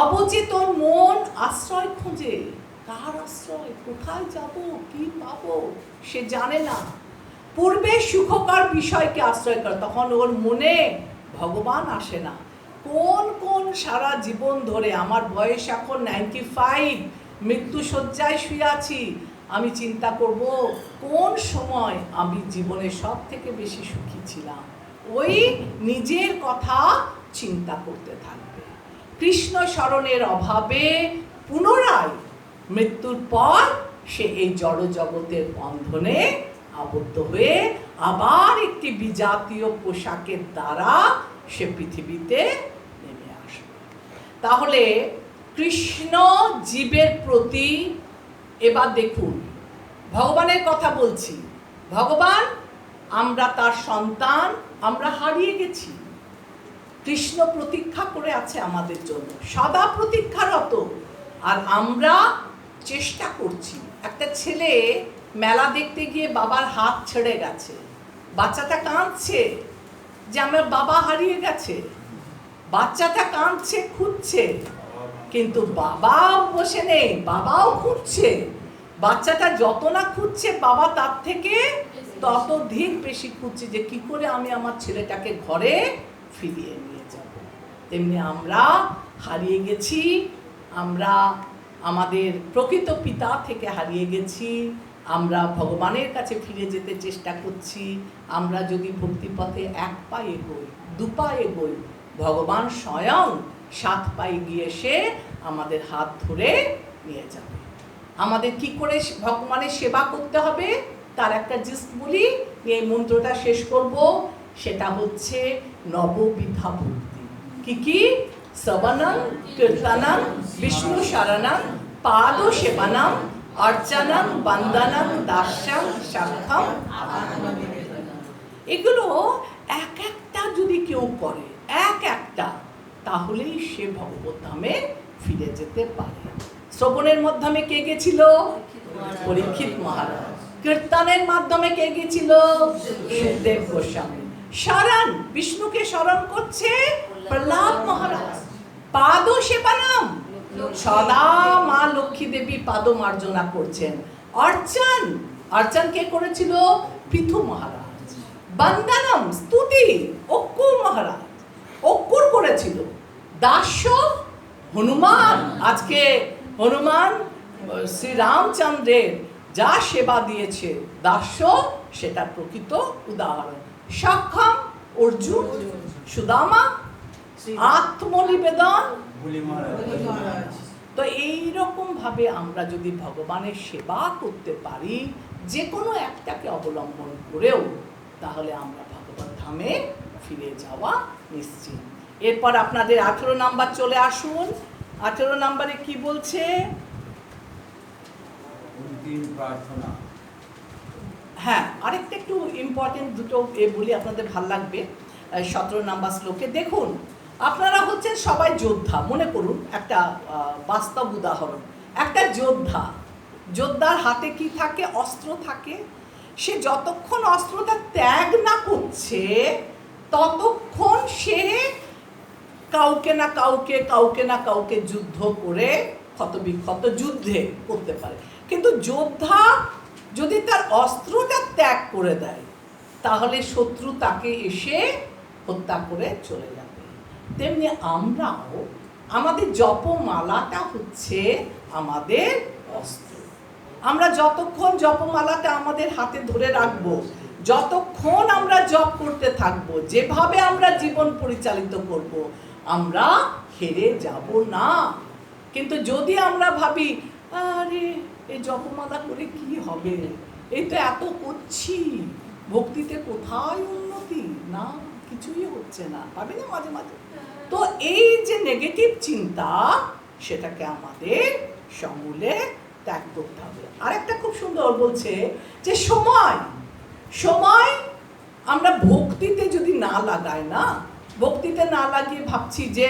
অবচেতন মন আশ্রয় খোঁজে। কার আশ্রয়? কোথায় যাব, কি পাবো সে জানে না। পূর্বে সুখকর বিষয়কে আশ্রয় করে, তখন ওর মনে ভগবান আসে না। কোন কোন সারা জীবন ধরে, আমার বয়স এখন 95, মৃত্যু শয্যায় শুয়ে আছি, আমি চিন্তা করব কোন সময় আমি জীবনে সব থেকে বেশি সুখী ছিলাম। ওই নিজের কথা চিন্তা করতে থাকবে। কৃষ্ণ স্মরণের অভাবে পুনরায় মৃত্যুর পর সে এই জড় জগতের বন্ধনে আবদ্ধ হয়ে আবার একটি বিজাতীয় পোশাকের দ্বারা সে পৃথিবীতে নেমে আসবে। তাহলে কৃষ্ণ জীবের প্রতি, এবার দেখুন ভগবানের কথা বলছি। ভগবান, আমরা তার সন্তান, আমরা হারিয়ে গেছি। কৃষ্ণ প্রতীক্ষা করে আছে আমাদের জন্য, সদা প্রতীক্ষারত, আর আমরা চেষ্টা করছি। একটা ছেলে মেলা দেখতে গিয়ে বাবার হাত ছেড়ে গেছে, বাচ্চাটা কাঁদছে যে আমার বাবা হারিয়ে গেছে, বাচ্চাটা কাঁদছে, খুঁজছে, কিন্তু বাবাও বসে নেই, বাবাও খুঁজছে। বাচ্চাটা যত না খুঁজছে, বাবা তার থেকে ততোধিক বেশি খুঁজছে যে কি করে আমি আমার ছেলেটাকে ঘরে ফিরিয়ে নিয়ে যাব। তেমনি আমরা হারিয়ে গেছি, আমরা আমাদের প্রকৃত পিতা থেকে হারিয়ে গেছি, আমরা ভগবানের কাছে ফিরে যেতে চেষ্টা করছি। আমরা যদি ভক্তিপথে 1 পা এগোই, 2 পা এগোই, ভগবান স্বয়ং 7 পায়ে গিয়ে সে আমাদের হাত ধরে নিয়ে যাবে। আমাদের কি করে ভগবানের সেবা করতে হবে তার একটা জিস্ট বলি, এই মন্ত্রটা শেষ করব। সেটা হচ্ছে নববিধা ভক্তি। কি কি? শ্রবণং, কীর্তনং, বিষ্ণু শরণং, পাদ সেবনং, অর্চনং, বন্দনং, দাস্যং, শাখম। এগুলো এক একটা যদি কেউ করে, এক একটা, তাহলেই সে ভগবত ধামে ফিরে যেতে পারে। শ্রবণের মাধ্যমে কে গেছিল? পরীক্ষিত মহারাজ। কীর্তনের মাধ্যমে কে গেছিল? সুখদেব গোস্বামী। শরণ, বিষ্ণুকে স্মরণ করছে প্রহ্লাদ মহারাজ। পাদ সেবানাম, সদা মা লক্ষ্মী দেবী পাদ মার্জনা করছেন। অর্চন, অর্চন কে করেছিল? পৃথু মহারাজ। বন্দনম, স্তুতি অক্কুর মহারাজ, অক্কুর করেছিল। দাস্য হনুমান, আজকে হনুমান শ্রী রামচন্দ্রের যা সেবা দিয়েছে দাস্য, সেটা প্রকৃত উদাহরণ। সক্ষম অর্জুন, সুদামা, আত্মনিবেদন। তো এইরকম ভাবে আমরা যদি ভগবানের সেবা করতে পারি, যে কোনো একটাকে অবলম্বন করেও, তাহলে আমরা ভগবত ধামে ফিরে যাওয়া নিশ্চিত। এরপর আপনাদের 18 নাম্বার চলে আসুন। 18 নাম্বারে কি বলছে? প্রার্থনা। হ্যাঁ, আরেকটা একটু ইম্পর্টেন্ট দুটো বলি, আপনাদের ভাল লাগবে। 17 নাম্বার শ্লোকে দেখুন, আপনারা হচ্ছেন সবাই যোদ্ধা। মনে করুন একটা বাস্তব উদাহরণ, একটা যোদ্ধা, যোদ্ধার হাতে কি থাকে? অস্ত্র থাকে। সে যতক্ষণ অস্ত্রটা ত্যাগ না করছে, ততক্ষণ সে কাউকে না কাউকে যুদ্ধ করে ক্ষতবিক্ষত যুদ্ধে করতে পারে। কিন্তু যোদ্ধা যদি তার অস্ত্রটা ত্যাগ করে দেয়, তাহলে শত্রু তাকে এসে হত্যা করে চলে যাবে। তেমনি আমরাও, আমাদের জপমালাটা হচ্ছে আমাদের অস্ত্র। আমরা যতক্ষণ জপমালাটা আমাদের হাতে ধরে রাখবো, যতক্ষণ আমরা জপ করতে থাকবো, যেভাবে আমরা জীবন পরিচালিত করব, আমরা হেরে যাব না। কিন্তু যদি আমরা ভাবি, আরে এই জপমালা করে কি হবে, এই তো এত করছি, ভক্তিতে কোথায় উন্নতি, না কিছুই হচ্ছে না, পাবে না মাঝে মাঝে। তো এই যে নেগেটিভ চিন্তা, সেটাকে আমাদের সমূলে ত্যাগ করতে হবে। আরেকটা খুব সুন্দর বলছে যে সময় আমরা ভক্তিতে যদি না লাগাই, না ভক্তিতে না লাগিয়ে ভাবছি যে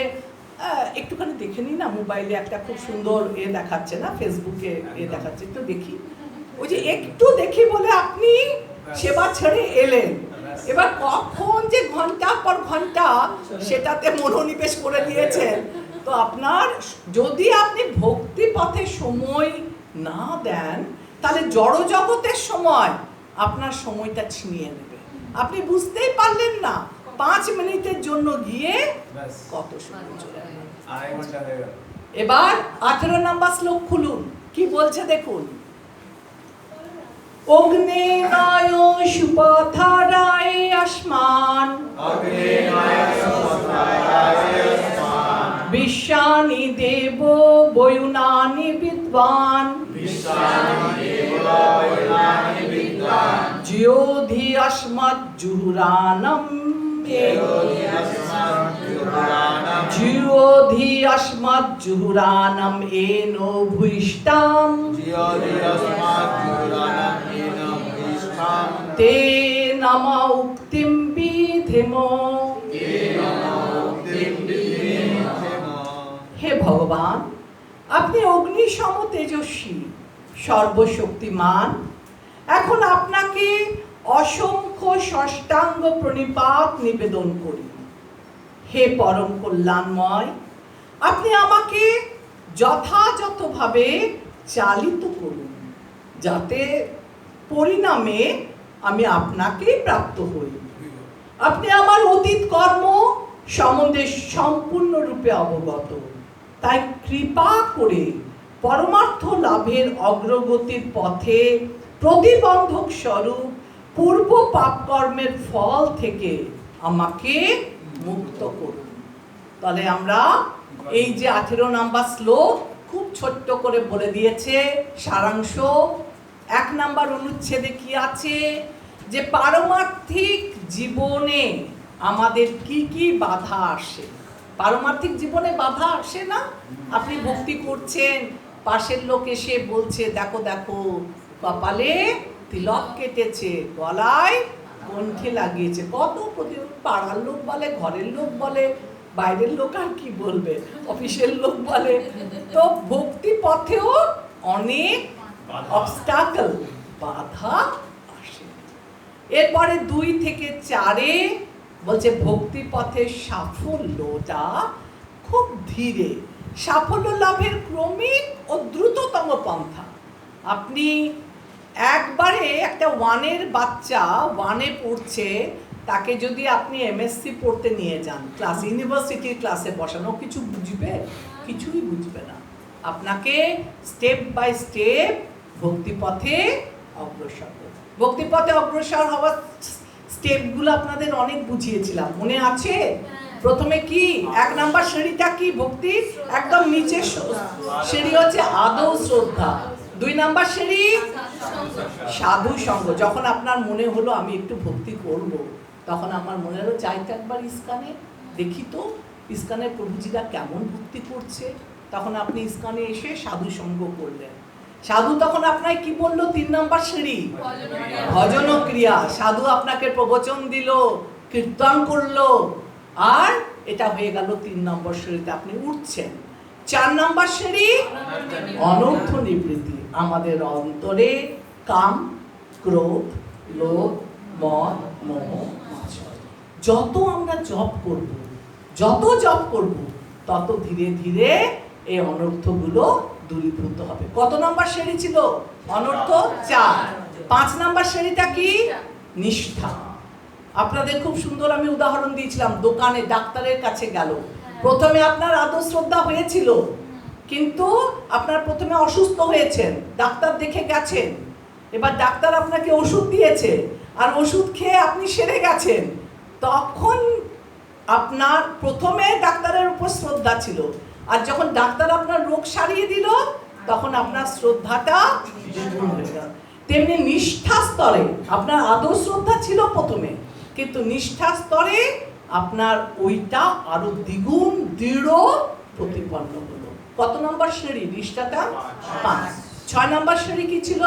একটুখানি দেখে নিই না, মোবাইলে একটা খুব সুন্দর দেখাচ্ছে না, ফেসবুকে দেখাচ্ছে, একটু দেখি। ওই যে একটু দেখি বলে আপনি সেবা ছেড়ে এলেন, এবার কখন যে ঘন্টার পর ঘন্টা সেটাতে মনোনিবেশ করে দিয়েছেন। তো আপনার, যদি আপনি ভক্তি পথে সময় না দেন, তাহলে জড় জগতের সময় আপনার সময়টা ছিনিয়ে নেবে। আপনি বুঝতেই পারলেন না, 5 মিনিটের জন্য গিয়ে কত সময় চলে গেল। এবার 18 নাম্বার শ্লোক খুলুন, কি বলছে দেখুন। অগ্নেয়ায় সুপথারায় আসমান, বিশ্বানি দেব বয়ুনানি বিদ্বান, জ্যোধি अस्मत् जुहुरानम् জ্যোধি अस्मत् जुहुरानम् एनो भूयिष्ठाम् ते नम उक्तिं विधिमो। হে ভগবান, আপনি অগ্নিসম তেজস্বী, সর্বশক্তিমান। এখন আপনাকে অসংখ্য ষষ্ঠাঙ্গ প্রণিপাত নিবেদন করি। হে পরম কল্যাণময়, আপনি আমাকে যথাযথভাবে চালিত করুন, যাতে পরিণামে আমি আপনাকেই প্রাপ্ত হই। আপনি আমার অতীত কর্ম সম্বন্ধে সম্পূর্ণরূপে অবগত, তাই কৃপা করে পরমার্থ লাভের অগ্রগতির পথে প্রতিবন্ধক স্বরূপ পূর্ব পাপকর্মের ফল থেকে আমাকে মুক্ত করুন। তাহলে আমরা এই যে 18 নাম্বার শ্লোক খুব ছোট্ট করে বলে দিয়েছে সারাংশ। 1 নাম্বার অনুচ্ছেদে কি আছে, যে পারমার্থিক জীবনে আমাদের কি কি বাধা আসে। পারমার্থিক জীবনে বাধা আসে না? আপনি ভক্তি করছেন, পাশের লোক এসে বলছে, দেখো দেখো কপালে তিলক কেটেছে, গলায় কণ্ঠে লাগিয়েছে। কত পাড়ার লোক বলে, ঘরের লোক বলে, বাইরের লোক আর কি বলবে, অফিসের লোক বলে। তো ভক্তি পথেও অনেক অবস্টাকল, বাধা আসে। এরপরে 2 থেকে 4-এ বলছে ভক্তি পথের সাফল্যটা খুব ধীরে, সাফল্য লাভের ক্রমিক ও দ্রুততম পন্থা। আপনি একবারে একটা 1-এর বাচ্চা 1-এ পড়ছে, তাকে যদি আপনি এমএসসি পড়তে নিয়ে যান, ক্লাস ইউনিভার্সিটির ক্লাসে বসানো, কিছু বুঝবে? কিছুই বুঝবে না। আপনাকে স্টেপ বাই স্টেপ ভক্তিপথে অগ্রসর করতে। ভক্তিপথে অগ্রসর হওয়ার স্টেপগুলো আপনাদের অনেক বুঝিয়েছিলাম, মনে আছে? প্রথমে কি 1 নাম্বার সিঁড়িটা কি ভক্তি? একদম নিচে সিঁড়ি হচ্ছে আদৌ শ্রদ্ধা। 2 নাম্বার সিঁড়ি সাধু সঙ্গ। যখন আপনার মনে হলো আমি একটু ভক্তি করব, তখন আমার মনে হলো যাই তো একবার ইস্কানে, দেখি তো ইস্কানের প্রভুজিরা কেমন ভক্তি করছে। তখন আপনি ইস্কানে এসে সাধু সঙ্গ করলেন। সাধু তখন আপনাকে কি বললো? 3 নাম্বার সিঁড়ি ভজন ক্রিয়া। সাধু আপনাকে প্রবচন দিল, কীর্তন করলো, আর এটা হয়ে গেল 3 নম্বর সিঁড়িতে আপনি উঠছেন। 4 নাম্বার সিঁড়ি অনর্থ নিবৃত্তি। আমাদের অন্তরে কাম, ক্রোধ, লোভ, মদ, মোহ, মাৎসর্য, যত আমরা জপ করব, তত ধীরে ধীরে এই অনর্থগুলো দূরীভূত হবে। কত নাম্বার সিঁড়ি ছিল? অনর্থ 4। 5 নাম্বার সিঁড়িটা কি? নিষ্ঠা। আপনাদের খুব সুন্দর আমি উদাহরণ দিয়েছিলাম, দোকানে ডাক্তারের কাছে গেল, প্রথমে আপনার আদর শ্রদ্ধা হয়েছিল, কিন্তু আপনার প্রথমে অসুস্থ হয়েছেন, ডাক্তার দেখে গেছেন, এবার ডাক্তার আপনাকে ওষুধ দিয়েছে, আর ওষুধ খেয়ে আপনি সেরে গেছেন। তখন আপনার প্রথমে ডাক্তারের উপর শ্রদ্ধা ছিল, আর যখন ডাক্তার আপনার রোগ সারিয়ে দিল, তখন আপনার শ্রদ্ধাটা দ্বিগুণ হয়ে গেল। তেমনি নিষ্ঠা স্তরে আপনার আদর শ্রদ্ধা ছিল প্রথমে, কিন্তু নিষ্ঠা স্তরে আপনার ওইটা আরো দ্বিগুণ দৃঢ় প্রতিপন্ন হলো। কত নম্বর সিঁড়ি? নিষ্ঠাটা 5। 6 নম্বর সিঁড়ি কি ছিল?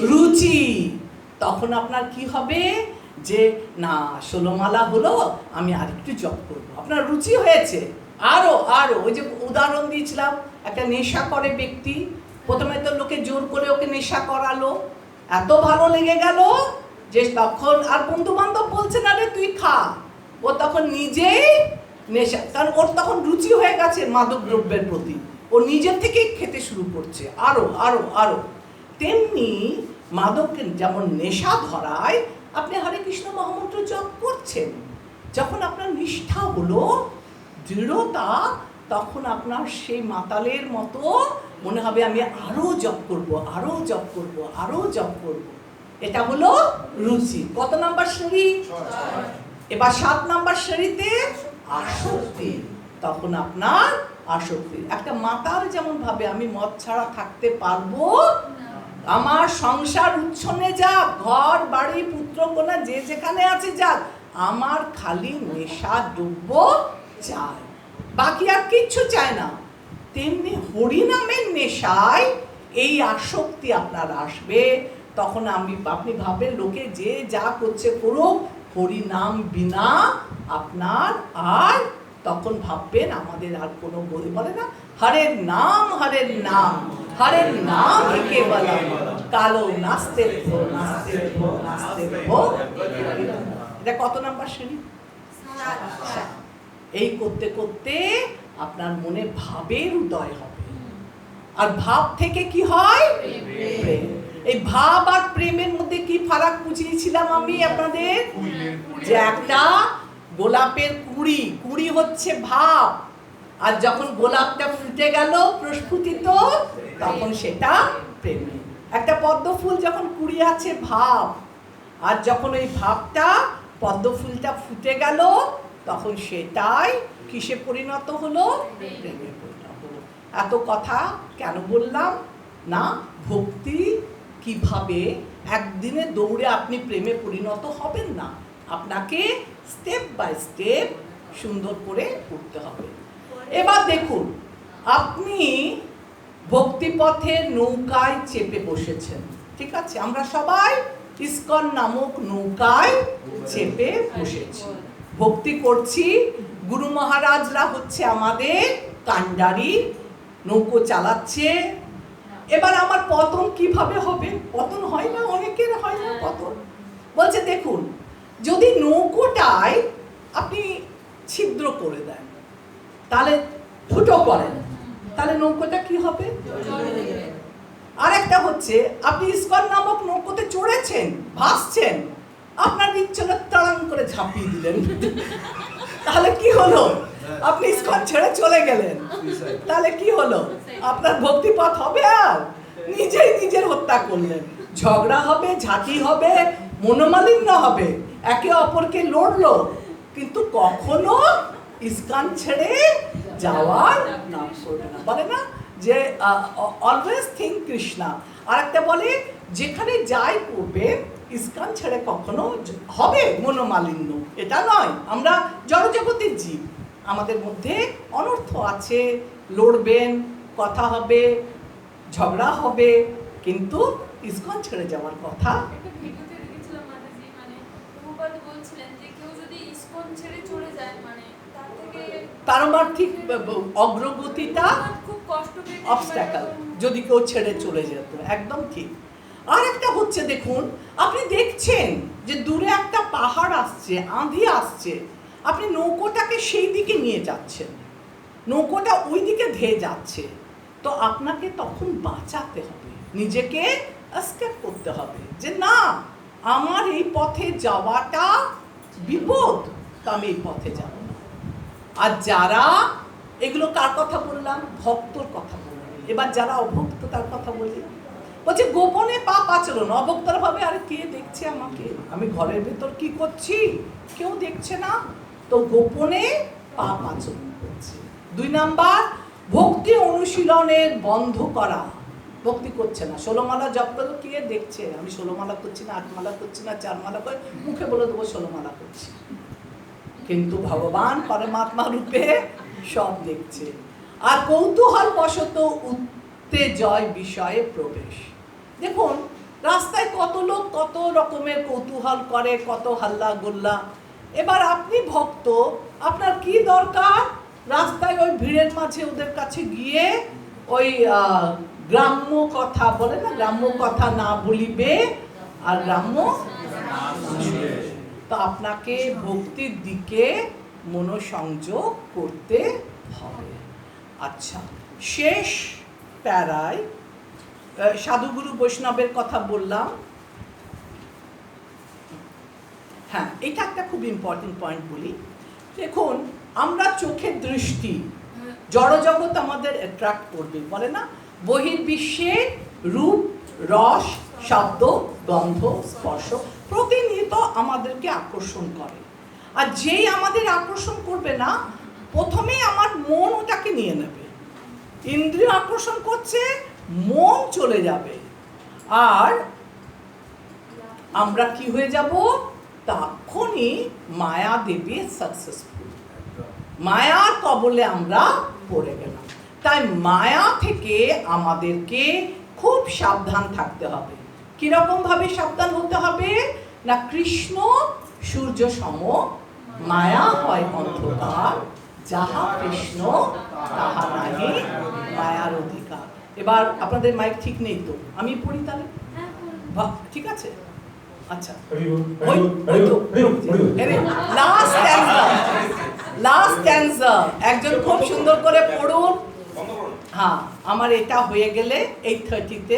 রুচি। তখন আপনার কি হবে? যে না, 16 মালা হলো, আমি আরেকটু জপ করবো। আপনার রুচি হয়েছে আরো আরো। ওই যে উদাহরণ দিয়েছিলাম, একটা নেশা করে ব্যক্তি, প্রথমে তো লোকে জোর করে ওকে নেশা করালো, এত ভালো লেগে গেল যে তখন আর বন্ধু বান্ধব বলছে না রে তুই খা, ও তখন নিজেই নেশা, কারণ ওর তখন রুচি হয়ে গেছে মাদক দ্রব্যের প্রতি, ও নিজের থেকেই খেতে শুরু করছে আরো আরো আরো। তেমনি মাদককে যেমন নেশা ধরায়, আপনি হরে কৃষ্ণ মহামন্ত্র জপ করছেন, যখন আপনার নিষ্ঠা হলো, দৃঢ়তা, তখন আপনার সেই মাতালের মতো মনে হবে আমি আরো জপ করব, আরো জপ করব, আরো জপ করব। এটা হলো রুচি। কত নাম্বার সিঁড়ি? 6। এবার 7 নাম্বার সিঁড়িতে আসক্তি। তখন আপনার আসক্তি, একটা মাতাল যেমন ভাবে আমি মদ ছাড়া থাকতে পারবো, আমার সংসার উচ্ছন্নে যাক, ঘর বাড়ি পুত্র কন্যা যে যেখানে আছে যাক, আমার খালি নেশা দ্রব্য চাই, বাকি আর কিচ্ছু চায় না। তেমনি হরিনামের নেশায় এই আসক্তি আপনার আসবে। তখন আপনি ভাববেন লোকে যে যা করছে করুক, হরিনাম বিনা আপনার আর, তখন ভাববেন আমাদের আর কোনো বই বলে না হরের নাম হরের নাম হরের নাম কেবলম কালো নাস্তে ভো নাস্তে ভো নাস্তে ভো। এটা কত নাম্বার সিঁড়ি? 7। এই করতে করতে আপনার মনে ভাবের উদয় হবে, আর ভাব থেকে কি হয়? প্রেম। এই ভাব আর প্রেমের মধ্যে কি ফারাক বুঝিয়েছিলাম আমি আপনাদের? যে একটা গোলাপের কুড়ি হচ্ছে ভাব, আর যখন গোলাপটা ফুটে গেল প্রস্ফুটিত, তখন সেটা প্রেম। একটা পদ্ম ফুল যখন কুড়ি আছে ভাব, আর যখন ওই ভাবটা পদ্ম ফুলটা ফুটে গেল, তখন সেটাই কিসে পরিণত হলো? প্রেমে পরিণত হলো। এত কথা কেন বললাম? না, ভক্তি কিভাবে একদিনে দৌড়ে আপনি প্রেমে পরিণত হবেন না, আপনাকে স্টেপ বাই স্টেপ সুন্দর করে উঠতে হবে। এবার দেখুন, আপনি ভক্তিপথের নৌকায় চেপে বসেছেন, ঠিক আছে? আমরা সবাই ইস্কন নামক নৌকায় চেপে বসেছি, ভক্তি করছি। গুরু মহারাজরা হচ্ছে আমাদের কান্ডারি, নৌকো চালাচ্ছে। এবার আমার পতন কিভাবে হবে? পতন হয় না, অনেকের হয় না পতন। বলছে দেখুন, যদি নৌকোটায় আপনি ছিদ্র করে দেন, তাহলে ফুটো করেন, তাহলে নৌকোটা কি হবে? আরেকটা হচ্ছে, আপনি ইস্কন নামক নৌকোতে চড়েছেন, ভাসছেন, আপনার ইচ্ছে হলো তাড়াং করে ঝাঁপিয়ে দিলেন, তাহলে কি হলো? আপনি ইস্কন ছেড়ে চলে গেলেন, তাহলে কি হলো? আপনার ভক্তিপথ হবে? আর নিজেই নিজের হত্যা করলেন। ঝগড়া হবে, ঝাঁটি হবে, মনোমালিন্য হবে, একে অপরকে লড়লো, কিন্তু কখনো ইস্কন ছেড়ে যাওয়ার নাম করবে না। বলে না যে অলওয়েজ থিঙ্ক কৃষ্ণা। আর একটা বলে যেখানে যাই করবে ইস্কন ছেড়ে কখনো হবে মনোমালিন্য, এটা নয়। আমরা জড়জগতের জীব, আমাদের মধ্যে অনর্থ আছে, লড়বেন, কথা হবে, ঝগড়া হবে, কিন্তু ইস্কন ছেড়ে যাওয়ার কথা। একটা ভিডিওতে দেখেছিলাম মাতাজি, মানে প্রভুপাদ বলছিলেন যে কেউ যদি ইসকন ছেড়ে চলে যায়, মানে তার থেকে পারমার্থিক অগ্রগতিটা খুব কষ্ট পেয়ে অবস্ট্যাকল যদি কেউ ছেড়ে চলে যেত, একদম ঠিক। আর একটা হচ্ছে দেখুন, আপনি দেখছেন যে দূরে একটা পাহাড় আসছে, আঁধি আসছে, আপনি নৌকোটাকে সেই দিকে নিয়ে যাচ্ছেন, নৌকোটা ওই দিকে ধেয়ে যাচ্ছে, তো আপনাকে তখন বাঁচাতে হবে, নিজেকে এস্কেপ করতে হবে, যে না আমার এই পথে যাওয়াটা বিপদ, তো আমি এই পথে যাব না। আর যারা, এগুলো কার কথা বললাম? ভক্তর কথা বললাম। এবার যারা অভক্ত তার কথা বলি, বলছে গোপনে পাপ আচরণ। অভক্তরা ভাবে আরে কে দেখছে আমাকে, আমি ঘরের ভেতর কি করছি, কেউ দেখছে না, তো গোপনে পাপ আচরণ করছে। 2 নাম্বার, ভক্তি অনুশীলনের বন্ধ করা, ভক্তি করছে না, 16 মালা জপ করলো, কে দেখছে, আমি 16 মালা করছি না, 8 মালা করছি না, 4 মালা করে মুখে বলে দেবো 16 মালা করছি, কিন্তু ভগবান পরমাত্মা রূপে সব দেখছে। আর কৌতূহল বশত উত্তেজয় বিষয়ে প্রবেশ। দেখুন রাস্তায় কত লোক কত রকমের কৌতূহল করে, কত হাল্লা গোল্লা। এবার আপনি ভক্ত, আপনার কি দরকার রাস্তায় ওই ভিড়ের মাঝে ওদের কাছে গিয়ে ওই গ্রাম্য কথা বলে না, গ্রাম্য কথা না বলিবে আর গ্রাম্য। তো আপনাকে ভক্তির দিকে মনোসংযোগ করতে হবে। আচ্ছা, শেষ প্যারায় সাধুগুরু বৈষ্ণবের কথা বললাম। হ্যাঁ, এটা একটা খুব ইম্পর্টেন্ট পয়েন্ট বলি। দেখুন আমরা চোখের দৃষ্টি, জড়জগৎ আমাদের অ্যাট্রাক্ট করবে, বলে না বহির্বিশ্বের রূপ, রস, শব্দ, গন্ধ, স্পর্শ প্রতিনিয়ত আমাদেরকে আকর্ষণ করে। আর যেই আমাদের আকর্ষণ করবে না, প্রথমেই আমার মন ওটাকে নিয়ে নেবে, ইন্দ্রিয় আকর্ষণ করছে, মন চলে যাবে, আর আমরা কি হয়ে যাব, তখনই মায়া দেবী সাকসেসফুল, মায়ার কবলে আমরা পড়ে গেলাম। তাই মায়া থেকে আমাদেরকে খুব সাবধান থাকতে হবে। কিরকম ভাবে সাবধান হতে হবে না, কৃষ্ণ সূর্য সম, মায়া হয় অন্ধকার, যাহা কৃষ্ণ তাহা নাহি মায়ার অধিকার। এবার আপনাদের মাইক ঠিক নেই তো, আমি পড়ি তাহলে, ঠিক আছে? আচ্ছা, লাস্ট স্ট্যান্জা একজন খুব সুন্দর করে পড়ুন। হ্যাঁ, আমার এটা হয়ে গেলে 8:30-তে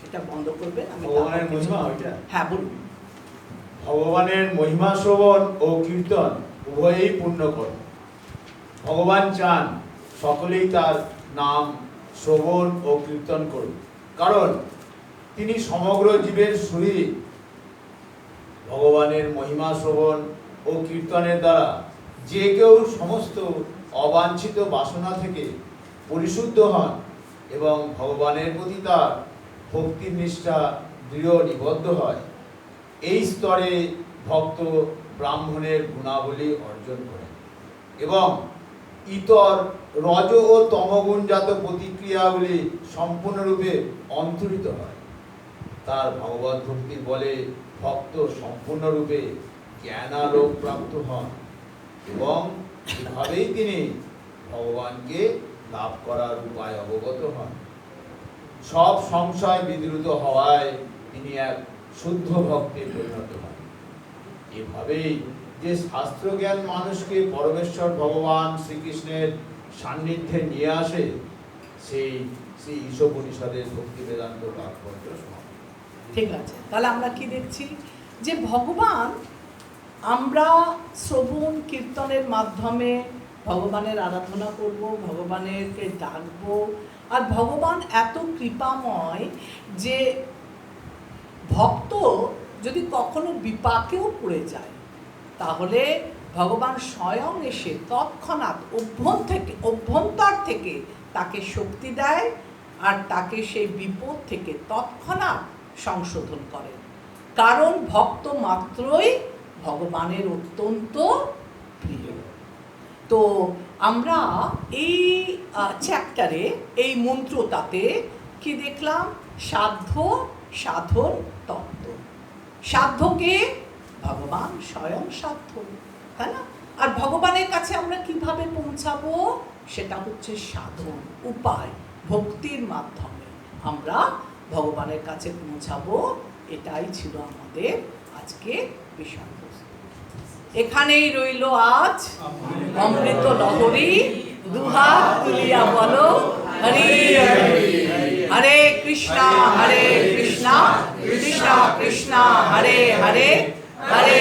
এটা বন্ধ করবে। ভগবানের মহিমা ওইটা? হ্যাঁ বলুন। ভগবানের মহিমা শ্রবণ ও কীর্তন উভয়েই পুণ্য কর্ম। ভগবান চান সকলেই তার নাম শ্রবণ ও কীর্তন করুন, কারণ তিনি সমগ্র জীবের সহিত। ভগবানের মহিমা শ্রবণ ও কীর্তনের দ্বারা যে কেউ সমস্ত অবাঞ্ছিত বাসনা থেকে পরিশুদ্ধ হন এবং ভগবানের প্রতি তার ভক্তির নিষ্ঠা দৃঢ় নিবদ্ধ হয়। এই স্তরে ভক্ত ব্রাহ্মণের গুণাবলী অর্জন করেন এবং ইতর রজ ও তমগুণজাত প্রতিক্রিয়াগুলি সম্পূর্ণরূপে অন্তরিত হয়। তার ভগবত ভক্তির বলে ভক্ত সম্পূর্ণরূপে জ্ঞানালোক প্রাপ্ত হন এবং এভাবেই তিনি ভগবানকে লাভ করার উপায় অবগত হন। সব সংশয় বিদ্রুত হওয়ায় তিনি এক শুদ্ধ ভক্তে পরিণত হন। এভাবেই যে শাস্ত্র জ্ঞান মানুষকে পরমেশ্বর ভগবান শ্রীকৃষ্ণের সান্নিধ্যে নিয়ে আসে, সেই শ্রী ঈশোপনিষদের ভক্তি বেদান্ত তাৎপর্য সমাপ্ত। ঠিক আছে, তাহলে আমরা কি দেখছি যে ভগবান, আমরা শ্রবণ কীর্তনের মাধ্যমে ভগবানের আরাধনা করব, ভগবানেরকে ডাকবো, আর ভগবান এত কৃপাময় যে ভক্ত যদি কখনো বিপাকেও পড়ে যায় তাহলে ভগবান স্বয়ং এসে তৎক্ষণাৎ অভ্যন্তর থেকে তাকে শক্তি দেয় আর তাকে সেই বিপদ থেকে তৎক্ষণাৎ সংশোধন করেন। কারণ ভক্ত মাত্রই ভগবানের অত্যন্ত প্রিয়। তো আমরা এই চ্যাপ্টারে এই মন্ত্রটাতে কি দেখলাম? সাধ্য, সাধন, তত্ত্ব। সাধ্যকে ভগবান স্বয়ং সাধ্য, তাই না? আর ভগবানের কাছে আমরা কিভাবে পৌঁছাবো? সেটা হচ্ছে সাধন, উপায়, ভক্তির মাধ্যমে আমরা ভগবানের কাছে পৌঁছাবো। এটাই ছিল আমাদের আজকে বিষয়বস্তু। এখানেই রইল আজ অমৃত লহরী। দুহাত তুলিয়া বলো হরি হরি। হরে কৃষ্ণ কৃষ্ণ কৃষ্ণ কৃষ্ণ হরে হরে, হরে